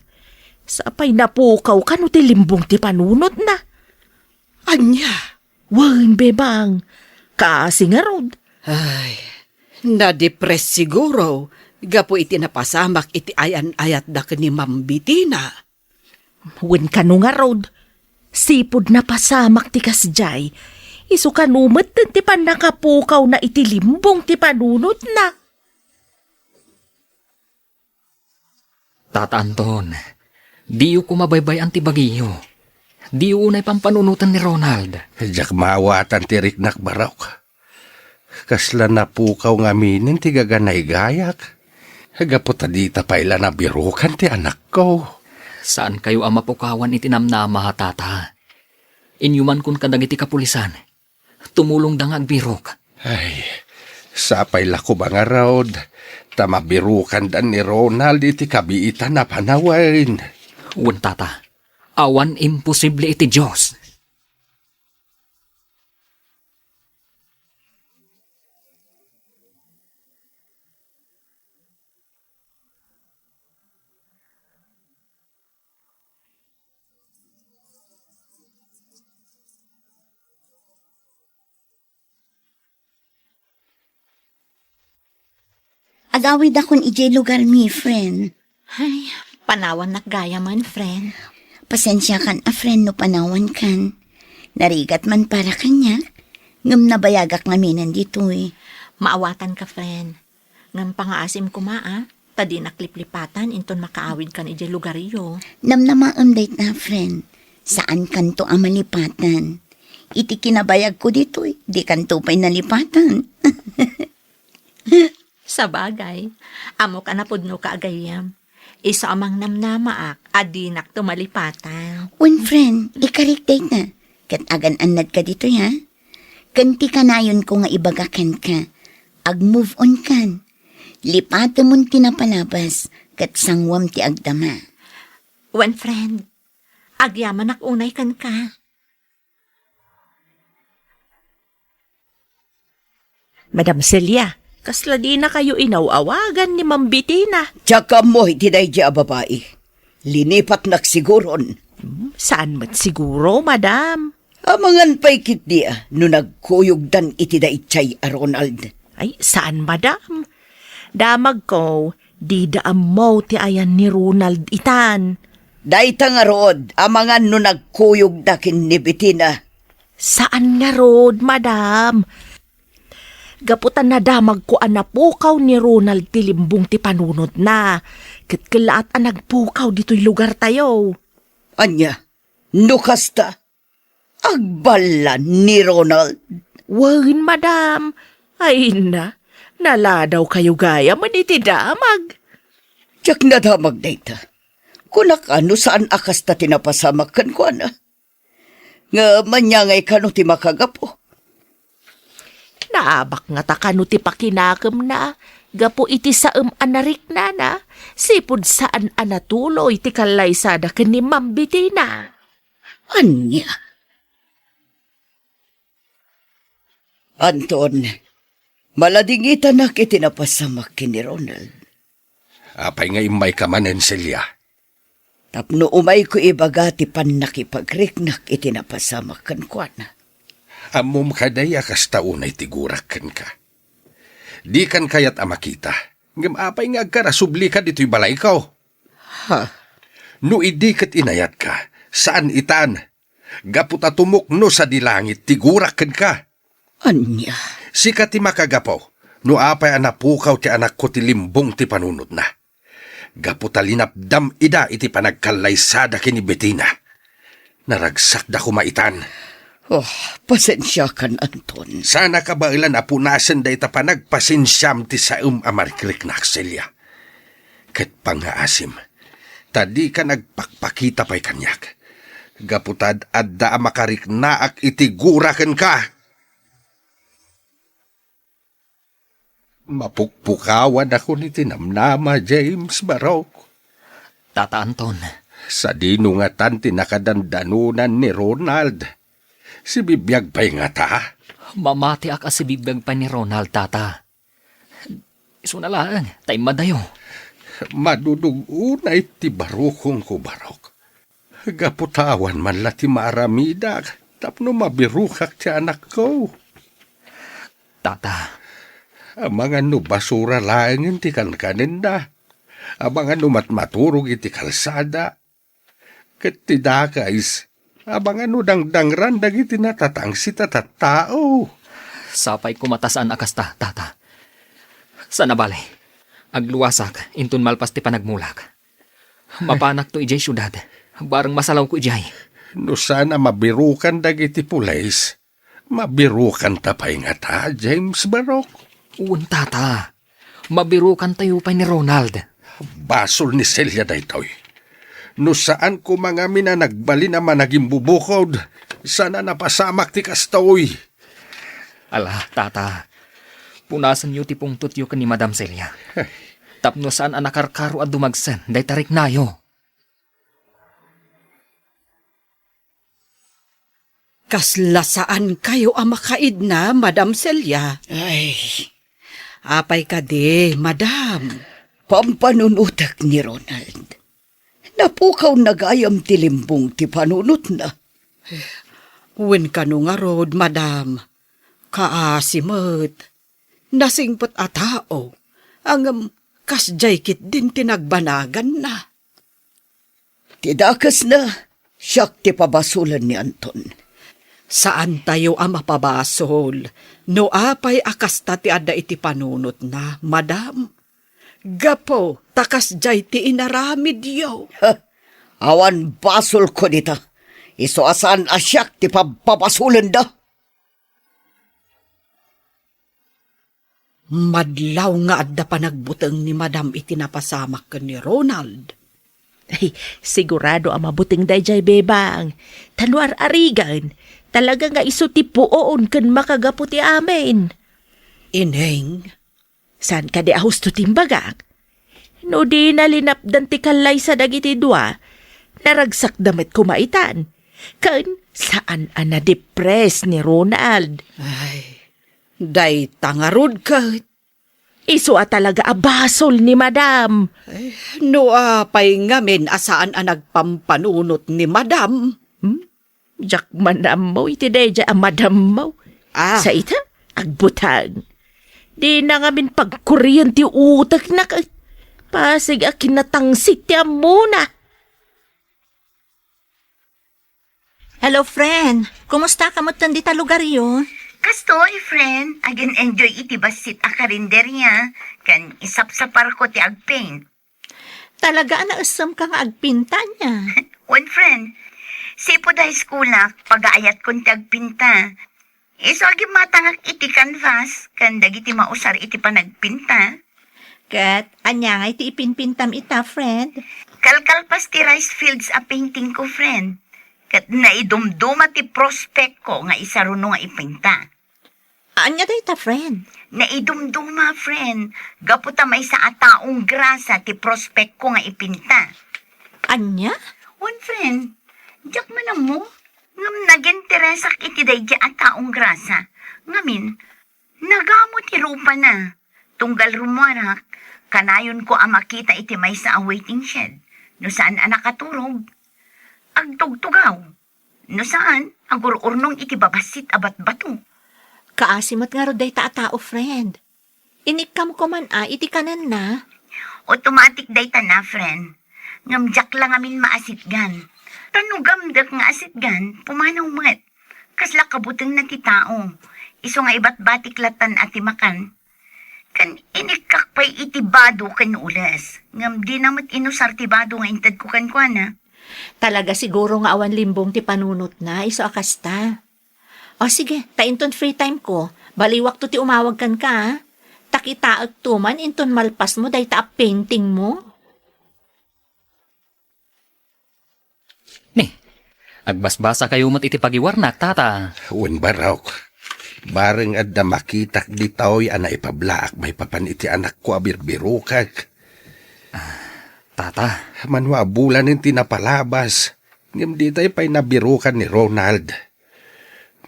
Sapay napukaw ka no ti limbong ti panunot na.
Anya?
Wan, bebang. Kasi nga ron.
Ay, na-depress siguro. Gapo iti napasamak iti ayan-ayat da ni Ma'am Bitina.
Wan ka no nga ron. Sipod na pasamak ti kasjay. Isu kanumet ti panakapukaw na iti limbong ti panunot na.
Tata Anton, di ko mabaybay ang tibagiyo. Di unay pampanunutan ni Ronald.
Diyak mawatan ti riknak barok. Kasla na pukaw nga minin ti gaganay gayak. Hagapot di tapay na birukan ti anak ko.
Saan kayo ang mapukawan itinamnama ha, tata? Inyuman kun kadag iti kapulisan. Tumulong dang agbirok.
Ay, sapay lako ba nga raod? Tamabirukan dan ni Ronald iti kabiitan na panawain.
Wan, tata. Awan imposible iti Diyos.
Agawid akon ijay lugar mi, friend.
Ay, panawan nakgaya man, friend.
Pasensya kan friend no panawan kan. Narigat man para kanya. Ngam nabayagak nga dito eh.
Maawatan ka, friend. Ngam pangaasim ko tadi nakliplipatan inton makaawid kan ije lugariyo.
Namnamaam dayt na, friend. Saan kanto ang malipatan? Iti kinabayag ko dito eh. Di kanto pa'y nalipatan.
Sa bagay, amo ka na pudno ka agayam. Isa amang namnamaak, adinak tumalipatan.
Un friend, ikarik dayt na. Kat agan-anad ka dito ya. Kanti ka na yun ko nga ibagakan ka. Ag-move on kan. Lipato mo'n tinapalabas. Kat sangwam ti agdama.
One friend, agyaman unay kan ka.
Madam Celia, kasla di na kayo inawawagan ni Ma'am Bitina.
Tsaka mo iti dayta babae. Linipat naksiguron.
Saan mat siguro, madam?
Amangan pa'y kit dia no nagkuyog dan iti daytay a Ronald.
Ay, saan, madam? Damag ko, di daam mo ti ayan ni Ronald itan.
Dayta nga rod, amangan no nagkuyog dakin ni Bitina.
Saan nga rod, madam? Gaputan na damag ko anapukaw ni Ronald ti limbong ti panunod na. Kitkilaat ang nagpukaw dito'y lugar tayo.
Anya, nukasta, agbala ni Ronald.
Wan, madam. Ay na, naladaw kayo gaya man iti damag.
Tiyak na damag dayta. Kunak ano saan akas ta tinapasamakan ko ana. Nga manyangay ka no ti makagapo.
Naabak nga takano ti pakinakam na. Gapo iti saam anarik na. Sipod saan anatuloy ti kalaysada ken ni Ma'am Bitina.
Anya? Anton, maladingitan na kitinapasamak ni Ronald.
Apay nga imay ka manen, Celia.
Tapno umay ko ibagati pan nakipagriknak itinapasamak kan kuana.
Amom kaday akas taunay tigurakan ka. Di kan kayat amakita. Ngam apay nga agkarasubli ka dito'y balay ko.
Ha?
No idi kat inayat ka, saan itan? Gaputa tumukno sa dilangit, tigurakan ka.
Anya?
Sika ti makagapaw, no apay anapukaw ti anak ko ti limbong ti panunod na. Gaputalinapdam ida iti panagkalaysada kini Bettina. Naragsak da kumaitan.
Oh, pasensya kan, Anton.
Sana kabailan apunasan da ita panagpasinsyam ti saum amarikrik na akselya. Ket pangaasim, tadi ka nagpakpakita pa'y kanyak. Gaputad adda makarik naak iti guraken ka. Mapukpukawan ako ni tinamnama, James Barok.
Tata Anton,
Sa dinungatan tinakadandanunan ni Ronald. Si bibiyag pa'y nga ta.
mamati ak si bibag pa ni Ronald, tata. Iso na lang, tayo madayo.
Madudugunay ti barukong ko, Barok. Gaputawan man la ti maaramidak, tapno mabirukak ti anak ko.
Tata,
Amang ano basura langin ti kankaninda. Abang ano matmaturog iti kalsada. Ket ti dakais, abang ano dangdangran dagiti natatangsi tatatao.
sapay kumatasaan akas tata. Sa nabalay, agluwasak, intun malpas ti panagmulak. Mapanak to ijay syudad, barang masalaw ko ijay.
No sana mabirukan dagiti pulays. Mabirukan tapay nga ta, James Barok.
Uwan tata, mabirukan tayo pa ni Ronald.
Basol ni Celia daytoy. No saan ko mga mina nagbali naman naging bubukod, sana napasamak ti kastoy.
Ala, tata, punasan yu ti pungtot yu ni Madam Celia. Tapno saan anakarkaro at dumagsan, day tarik nayo.
Kaslasaan kayo ang makaid na, Madam Celia.
Ay,
Apay ka di, Madam.
pampanunutak ni Ronald. Napukaw nagayam ti limbong ti panunot na.
Wen ka no nga rod, Madam. Kaasimot. Nasingpot a tao. Ang kasjay kit din tinagbanagan na.
Tidakas na, siyak ti pabasulan ni Anton.
Saan tayo ang mapabasol? No apay akasta ti ada iti panunot na, Madam. Gapo, takas jay ti inaramid yo.
Awan basol ko dita. Iso asan asyak ti pabasulan da.
Madlaw nga adda panagbuteng ni Madam iti napasamak ken ni Ronald.
Ay, sigurado ang mabuting dayjay bebang. Tanwar arigan, talaga nga iso ti puoon kan makagaputi amin.
Ineng,
San ka di ahus to timbagak? No di nalinapdan ti kalay sa dagiti dua, naragsak damit kumaitan. Kan saan ana depress ni Ronald?
ay, day tangarod ka.
Iso a talaga abasol ni Madam.
No apay ngamin asaan ang nagpampanunot ni Madam.
Jak Madam mo, iti deja ang Madam mo. Sa ita, agbutang. Di na ngamin pagkuryan ti utak na ka. Pasig a kinatangsit ti amuna.
Hello, friend. Kumusta ka mo di ta lugar yun?
Kastoy, friend. Again enjoy iti basit a karinderya. Kan isapsapar ko ti agpaint.
Talaga na usam ka nga agpinta niya.
One friend, sipo da eskulak, pag-aayat kong ti agpinta. Iso agi matangak iti canvas, kan dagiti mausar iti panagpinta.
Kat, anya nga iti ipinpintam ita, friend.
Kalkalpas ti rice fields a painting ko, friend. Kat naidumduma ti prospect ko nga isaruno nga ipinta.
Anya da ita, friend.
Naidumduma, friend. Gaputa may sa ataong grasa ti prospect ko nga ipinta.
Anya?
One friend, jak man mo. Ngam naging teresak iti dayja at taong grasa. Ngamin, nagamot ti rupa na. Tunggal rumuarak, kanayon ko ang makita iti may sa awaiting shed. No saan anak katurog? Agtugtugaw. No saan, agururnong iti babasit abat bato.
Kaasimot nga ro day ta tao, friend. Inikam ko man iti kanan na.
Automatic dayta na, friend. Ngamjak lang amin maasitgan. Tanugamdak nga asitgan, pumanaw mat. Kasla kabuteng na ti tao. Iso nga ibat batiklatan at timakan. Kan inikak pa'y itibado kan ulas. Ngam di namat inusar tibado nga intad ko kan na.
Talaga siguro nga awan limbong ti panunot na, iso akasta. O sige, tainton free time ko. Baliwak to ti umawag kan ka, ha? Takitaag tuman, inton malpas mo, day taap painting mo.
Ni, agbasbasa kayo mat iti pagiwarnak, tata.
Wen barok. Bareng adda makitak di tao'y ana ipablaak may papan iti anak ko abirbiro kag.
Tata,
Manwa bulan yung tinapalabas. Ngam di tayo pa'y nabirukan ni Ronald.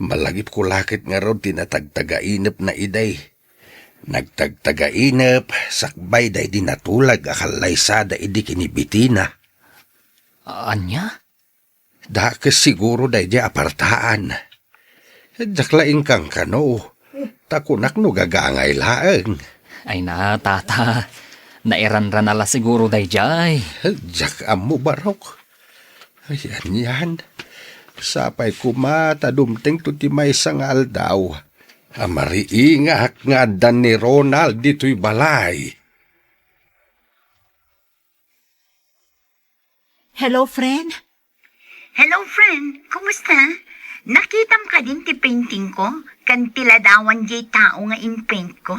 Malagip ko lakit nga ron tinatagtagainap na iday. Nagtagtagainap, sakbay day dinatulag akalaysada idi kinibitina.
anya?
Da ka siguro day di apartaan. Jaklaing kang kano, takunak no gagangay laeng.
Ay na, tata. Nairanran ala siguro day jay.
Jak mo barok. Ayan yan. Sapay kumata dumting to ti may sangal daw. Amariingak nga dan ni Ronald dito'y balay.
Hello, friend?
Hello, friend. Kumusta? Nakitam ka din ti painting ko? Kan tiladawan jay tao nga in-paint ko?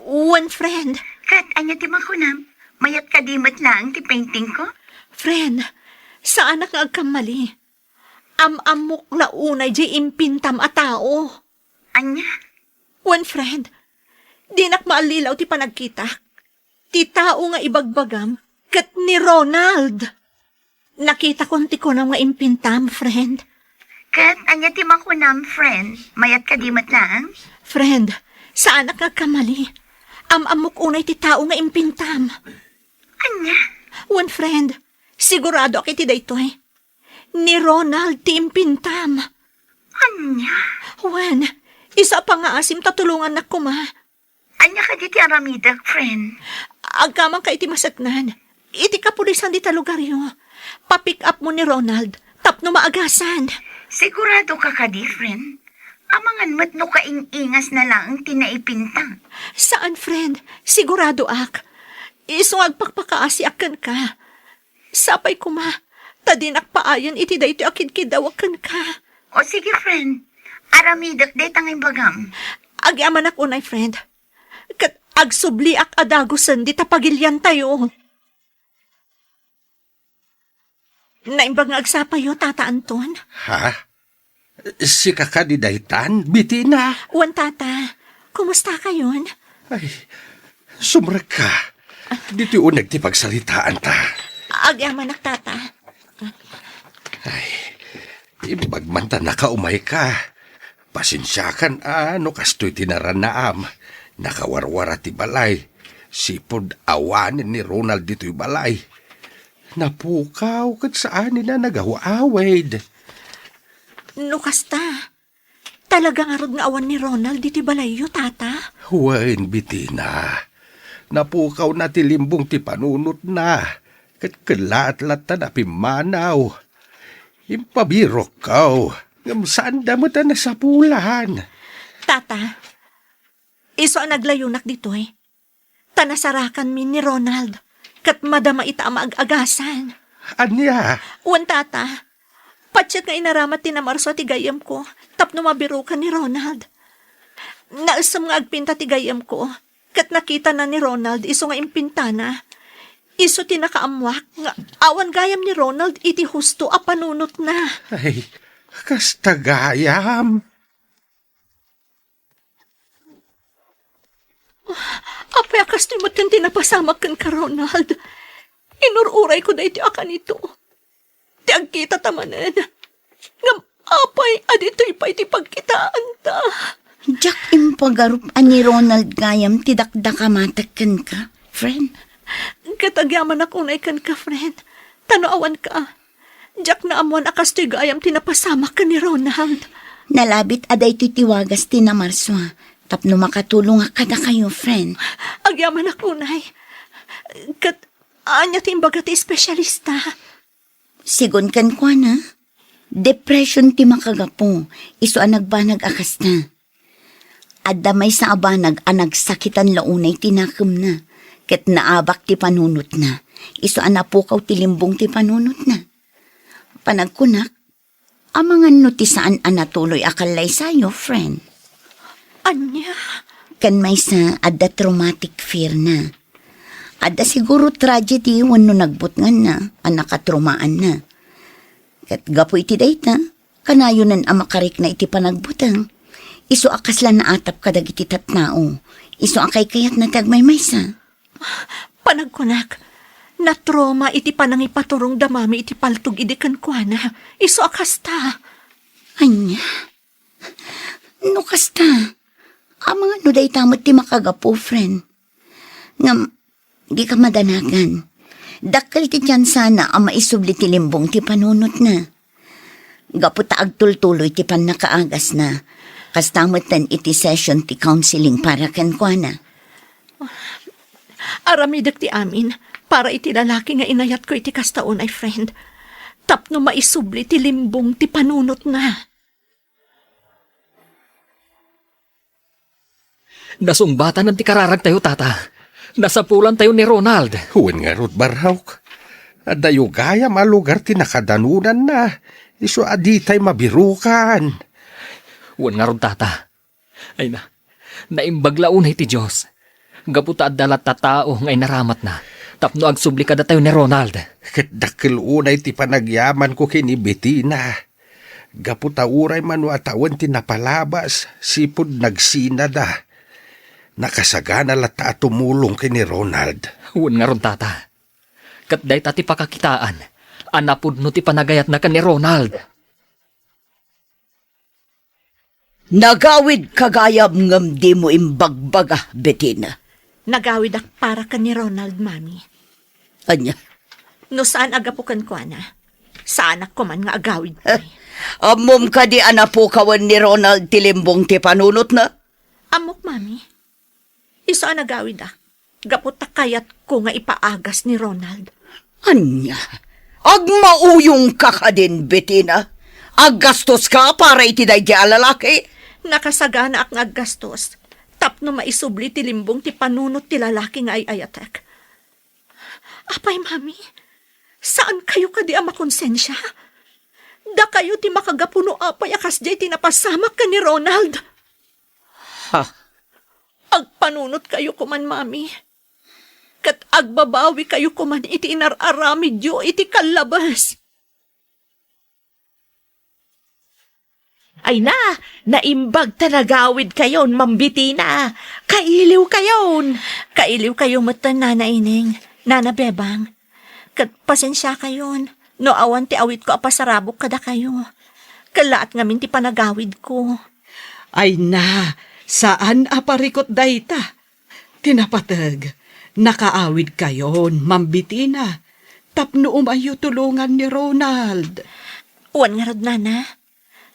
One friend.
Kat, anya ti makunam? Mayat ka di mat lang ti painting ko?
Friend, saan na ka agkamali? Amok na unay jay impintam a tao.
Anya?
One friend, di nak maalilaw ti panagkita. Ti tao nga ibagbagam, kat ni Ronald. Nakita ko ti ko nga impintam, friend.
Kat, anya ti makunam, friend? Mayat ka di mat lang?
Friend, saan na ka kamali? Amok unay ti tao nga impintam.
Anya?
One friend, sigurado ako ti daytoy. Ni Ronald ti impintam.
Anya?
Wen, isa pa nga asim tatulungan na kuma.
Anya ka di ti aramidak, friend?
Agkamang ka iti masaknan. Iti kapulisan di talugaryo. Papick up mo ni Ronald. Tapno maagasan.
Sigurado ka di, friend? Amangan mat no kaingas na lang ang tinaipinta.
Saan, friend? Sigurado ak. Iso agpakpakaasi akan ka. Sapay kuma. Tadinak paayan iti dayto akid-kidawakan ka.
O sige, friend. Aramidak day tangay bagam.
Agyaman ak unay, friend. Kat agsubli ak adagusan di tapagilyan tayo. Naimbang nga agsapayo, Tata Anton?
Ha? Si kakadidaytan? Bitina?
Wan, Tata. Kumusta kayon?
Ay, sumrag ka. Dito yung nagtipagsalitaan ta.
Agyaman ak, Tata.
Ibagmanta na kaumay ka. Pasensyakan ano kastoy tinaran na am. Nakawarwara ti balay. Sipod awanin ni Ronald dito'y balay. Napukaw kat saan nila nagawa-awid.
No kasta. Talaga nga rod nga awan ni Ronald diti balayo, Tata.
Huwain, Bitina. Napukaw na ti limbong ti panunot na. Kat kalaat-lat na pimanaw. Impabirok kaw. Ngam saan damot na sa pulan.
Tata, iso ang naglayunak dito eh. Tanasarakan min ni Ronald. Kat madama ita maag-agasan.
Anya?
Wan, Tata. Patsyak nga inaramat tinamarso ti gayam ko. Tapno mabiro ka ni Ronald. Naasam nga agpinta ti gayam ko. Kat nakita na ni Ronald iso nga impintana. Iso tinakaamwak nga awan gayam ni Ronald iti husto a panunot na.
Ay, kastagayam.
Apay akas ti matan tinapasamak kan ka, Ronald. Inururay ko da iti akan ito. Ti agkita tamanan. Ngam apay adito'y pa iti pagkitaan ta.
Jak impagarup ani Ronald gayam tidakdakamatakkan ka, friend.
Katagyaman ako na ikan ka, friend. Tanoawan ka. Jak na amuan akas to'y gayam tinapasamak ka ni Ronald.
Nalabit aday titiwagas tinamarso. Tapno makatulong kada kayo, friend.
Agyaman ako, nay. Kat, anya timbaga ti espesyalista.
Sigon kan kwa na. Depression ti makagapo. Iso ang nagbanag akas na. Adda may sa abanag anag sakitan launay tinakam na. Ket naabak ti panunot na. Iso anapukaw ti limbong ti panunot na. Panagkunak, amangan no ti saan anatuloy akalay sayo, friend.
Anya?
Kan may sa adda traumatic fear na. Adda siguro tragedy wano nagbutngan na, anakatrumaan na. Ket gapo iti dayta, kanayunan ang makarik na iti panagbutang. Iso akaslan na atap kadag iti tatnao. Iso akay kayat na tagmaymaysa.
Panagkunak, na trauma iti panangipaturong damami iti paltog idikan kwa na. Iso akasta.
Anya, no kasta. Amang ano day tamot ti makagapo, friend. Ngam, di ka madanagan. Dakkel ti tiyan sana ang maisubli ti limbong ti panunot na. Gaputa agtultuloy ti pan nakaagas na. Kastamutan iti session ti counseling para kankwana.
Aramidak ti amin, para iti lalaki nga inayat ko iti kastaon ay friend. Tapno maisubli ti limbong ti panunot na.
Nasumbatan ng ti kararag tayo, tata. Nasapulan tayo ni Ronald.
Huwin nga rot barhawk. Adayo gaya malugar ti nakadanunan na. Iso adi tay mabirukan.
Huwin nga ron, tata. Ay na, naimbaglaunay ti Diyos. Gaputa at dalat tatao ngay naramat na. Tapno agsubli kada tayo ni Ronald.
Ket dakkel unay ti panagyaman ko kini Bettina. Gaputa uray manu atawan ti napalabas. Sipod nagsinada. Nakasagana lata tumulong kini Ronald.
Huwin nga ron, tata. Kat day tati pakakitaan. Anapod no ti panagayat na ka ni Ronald.
Nagawid kagayab ngam di mo imbagbaga, Bettina.
Nagawid ak para ka ni Ronald, mami.
Anya?
No saan agapukan kwa na? Saan ako man nga agawid ko.
Amom ka di anapukawan ni Ronald tilimbong ti panunot na?
Amok, mami. Iso ang nagawid ah. Gaputa kayat ko nga ipaagas ni Ronald.
Anya? Agmauyong ka ka din, Bettina. Aggastos ka para iti day di alalaki.
Nakasagana ak ngaggastos. Tapno maisubli ti limbong ti panunot ti lalaki nga ay ayatek. Apay, mami, saan kayo kadi ang makonsensya? Da kayo ti makagapuno apay akas jay tinapasamak ka ni Ronald.
Ha?
Agpanunot kayo kuman, mami. Kat agbabawi kayo kuman iti inararami diyo iti kalabas.
Ay na, naimbag tanagawid kayon, Bettina. Kailiw kayon.
Kailiw kayo matan, Nana Ining, Nana Bebang. Kat pasensya kayon. No awan ti awit ko apasarabok kada kayo. Kalaat ngamin ti panagawid ko.
Ay na, saan aparikot dayta? Tinapatag, nakaawid kayon, Ma'am Bettina. Tapno umayo tulungan ni Ronald.
Uwan nga rod, Nana.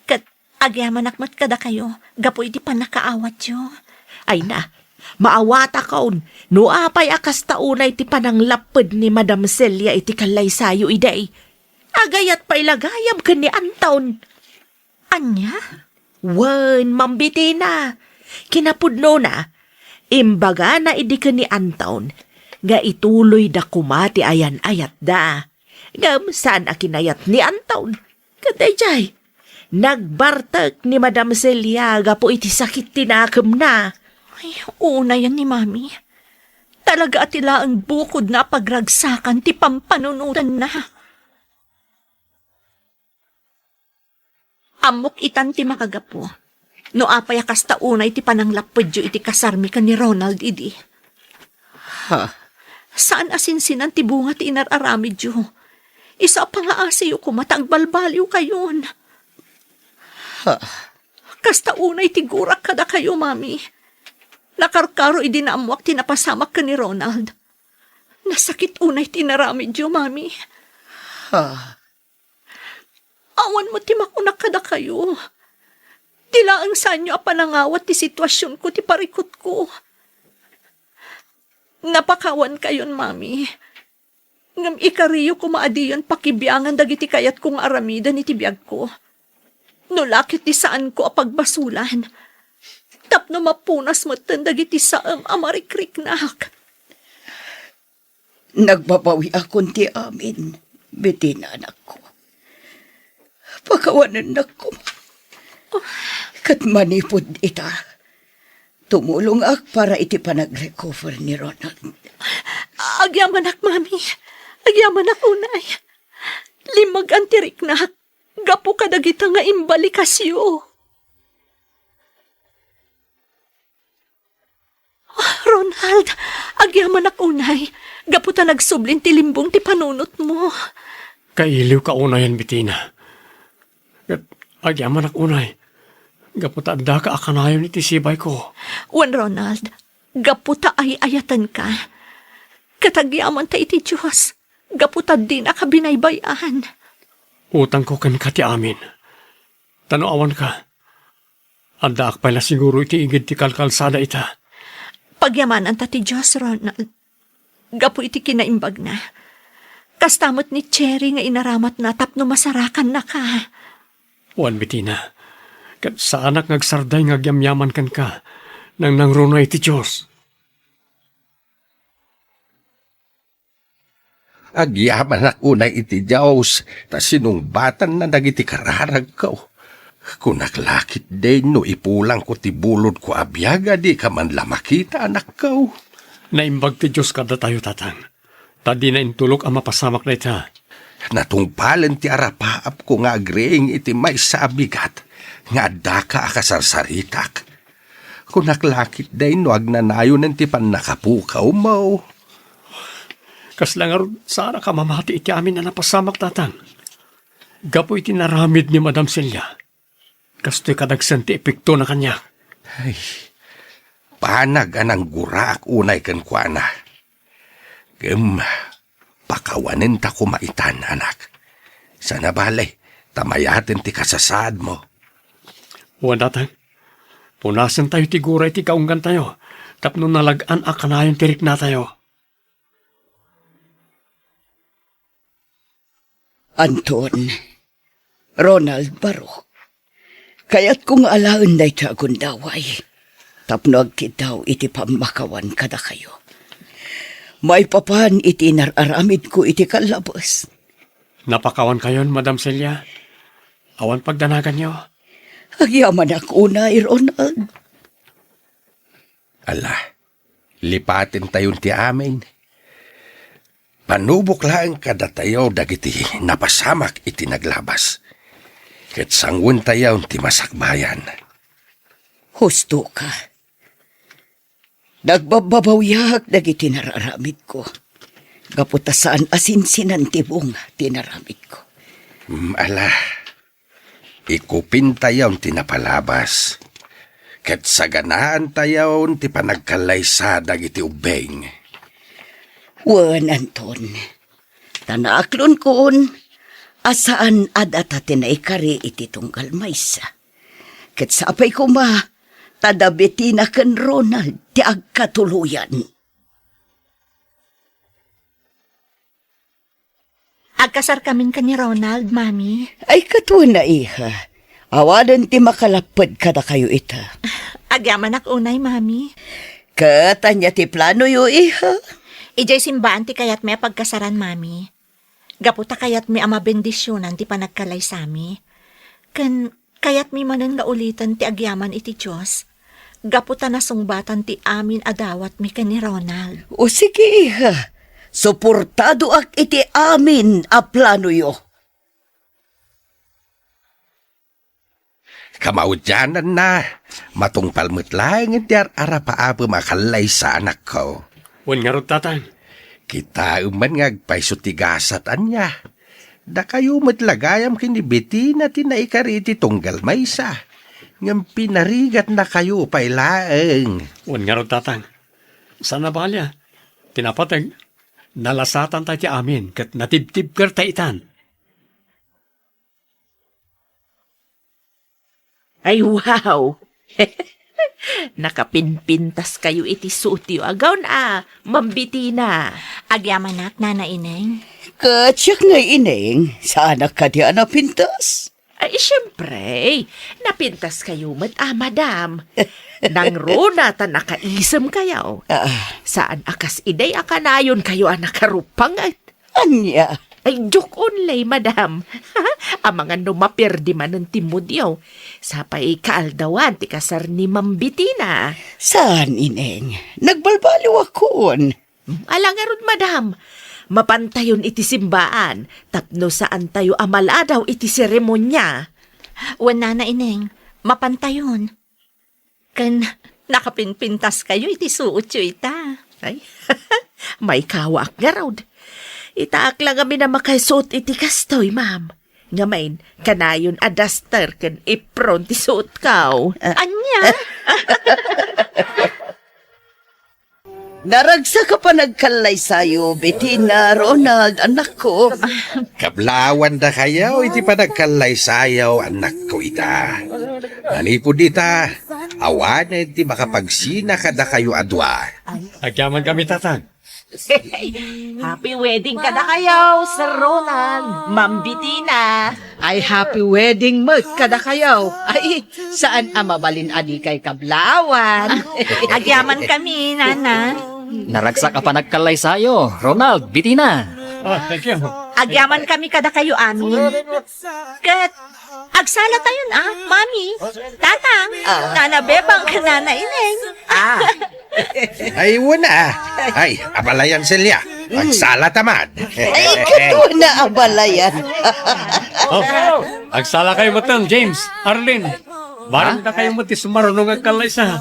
Kat agyaman akmat kada kayo. Gapoy di pa nakaawat yo.
Ay na, maawata kaon. No apay akas taunay ti pananglapad ni Madam Celia iti kalay sayo iday. Agayat pa'y lagayam ka ni Anton.
Anya?
Wen, Bettina. Kinapudno na. Imbaga na idi ka ni Anton. Nga ituloy da kumati ayan-ayat da. Ngam saan akinayat ni Anton? Kadayjay. Nagbartak ni Madam Celia gapo iti sakit tinakam na.
Ay, una yan ni Mami. Talaga atila ang bukod na pagragsakan ti pampanunutan na. Amok itan ti makagapo. No apay akas taunay ti pananglapad iti kasarmi ka ni Ronald idi.
Ha?
Saan asinsinan ti bunga ti inararamid yo? Isa pa nga asiyo ko matagbalbaliw kayon.
Ha?
Kasta unay ti gurak kada kayo, Mami. Nakarkaro idi na amuak tinapasamak ka ni Ronald. Nasakit unay tinaramid yo, Mami.
Ha?
Awan mo ti makunak kada kayo. Tila ang sanyo apanangawat ti sitwasyon ko ti parikot ko. Napakawan kayon, Mami. Ngam ikariyo ko maadiyon pakibiangan dagiti kayat kong aramidan iti biyag ko. No lakit ti saan ko apagbasulan. tapno mapunas mo dagiti saam amarikrik-nak.
Nagbabawi akong ti amin, Bettina anak ko. Pakawanan na ko. Kat manipod ita. Tumulong ak para iti panag-recover ni Ronald.
Agyaman ak, mami. Agyaman ak, unay. Limag antirik na. Gapo ka dagita nga imbalikasyo. Ronald, agyaman ak, unay. Gapo ta nagsublin ti limbong ti panunot mo.
Kailiw ka unayan, Bettina. Kat agyaman ak unay. Gaputanda ka akanayon iti sibay ko.
Wan, Ronald, gaputa ay ayatan ka. Katagyaman ta iti Diyos. Gaputa din ka binaybayan.
Utang ko kan kati amin. Tanoawan ka. Anda ak pala siguro iti igid ti kalkalsada ita.
Pagyamanan ta ti Diyos, Ronald. Gapu iti kinaimbag na. Kastamot ni Cherry nga inaramat na tapno masarakan na ka.
Wan, Bettina. Kat sa anak ngagsarday ngagyamyaman kan ka. Nang nangrunay ti Diyos.
Agyaman ak unay iti Diyos, ta sinungbatan na dagiti kararag ko. Kunaklakit din no ipulang ko ti bulod ko abyaga di ka man lamakita anak ko.
Naimbag ti Diyos kada tayo tatang. Tadi na intulok ang mapasamak na ita.
Natungpalan ti arapaap ko nga agreeng iti may sabigat, nga daka akasarsaritak. Kunaklakit din no agnanayon ti pan nakapukaw mo.
Kaslangar sana ka mamati iti amin na napasamak tatang. Gapo iti naramid ni Madam Celia. Kasto'y kadagsan ti epekto na kanya.
Ay, panag anang gurak unay kan kuana. Pakawanin ta kumaitan, anak. Sana balay, tamayatin ti kasasad mo.
Huwag datang. Punasan tayo ti guray ti kaunggan tayo. Tapno nalagaan akanayon tirik na tayo.
Anton, Ronald Baro. Kaya't kung alaan na iti agundaway, tapno agkitaw iti pamakawan kada kayo. May papan iti nararamid ko iti kalabas.
Napakawan kayon, Madam Celia. Awan pagdanagan niyo.
Agyaman ako na, Ronald.
Ala, lipatin tayon ti amin. Panubok lang kada tayo dagiti napasamak iti naglabas. Ket sanggun tayo ti masakbayan.
Husto ka. Nagbababawyak dagiti nararamid ko. Gaputasaan asinsinan tibong tinaramid ko.
Ala, ikupin tayo ti napalabas. Ket saganaan tayo ti panagkalaysa dagiti ubeng.
Wan, Anton. Tanaaklon kon, asaan adata tinaikari iti tunggal maysa. Ket sapay ko tadabiti na ken Ronald ti agkatuluyan.
Agkasar kamin ka ni Ronald, mami.
Ay katuwa na iha. Awadan ti makalapad kada kayo ita.
Agyaman ak unay, mami.
Katanya ti plano yo iha.
Ijay simbaan ti kayat may pagkasaran, mami. Gaputa kayat may ama bendisyonan ti panagkalay sami. Kayat may manan nga ulitan ti agyaman iti Diyos. Gaputa na sungbatan ti amin adawat mi ka ni Ronald.
O sige iha. Suportado ak iti amin a plano yo.
Kamaudyanan na. Matungpal mo't lang iti arapaapa makalay sa anak ko.
Huwag nga rod tatang.
Kita uman ngagpaiso tigasat anya. Da kayo matlagayam kini Bettina tinaikari iti tunggal maysa. Ngam pinarigat na kayo pailaeng.
Huwag nga rod tatang. Sana balya. Tinapatag. Nalasatan tayo ti amin. Kat natibtib ker taitan.
Ay, wow! Nakapinpintas kayo iti sutyo. Agaw na, mambiti na.
Agyaman ak, Nana Ineng.
Katsyak nga ineng, sana ka di pintas.
Ay, siyempre, napintas kayo mat, madam. Nang runa ta nakaisam kayo. Saan akas iday akanayon kayo nakarupang at
Anya?
ay, joke only, madam. Ang mga numapirdi man ng timudyo. Sapay kaaldawan, ti kasar ni Mambitina.
Saan, ineng? Nagbalbaliw akon.
Alangarod, madam. Mapantayon iti simbaan. Tapno saan tayo amaladaw iti seremonya.
Wala na ineng, mapantayon. Kan nakapinpintas kayo iti suot yu ita.
Ay, may kawak nga raw. Itaak lang kami na makaisuot iti kastoy, ma'am. Ngamain, kanayon a duster kan ipron ti suot kaw.
Anya?
Naragsa ka pa nagkalay sayo, Bettina, Ronald, anak ko.
Kablawan da kayaw, iti pa nagkalay sayaw, anak ko ita. Nanipod ita, awan na iti makapagsina kada kayo adwa.
Agyaman kami, tatang.
Happy wedding ka na kayo, Sir Roland, Ma'am Bettina.
Ay, happy wedding mo, kada kayo. Ay, saan mabalin adi kay Kablawan?
Agyaman kami, nana.
Naragsak ka pa nagkalay sayo, Ronald, Bitina.
Oh, thank you.
Agyaman kami kada kayo amin. Kat, agsala tayo na, mami. Tatang, nana bebang ka nana ineng.
Ay, wala. Ay, abalayan silya. Magsala tamad.
Ay, kato na abalayan.
Oh, agsala kayo matang, James, Arlene. Barang na kayo mati sumarunong ang kalay sa.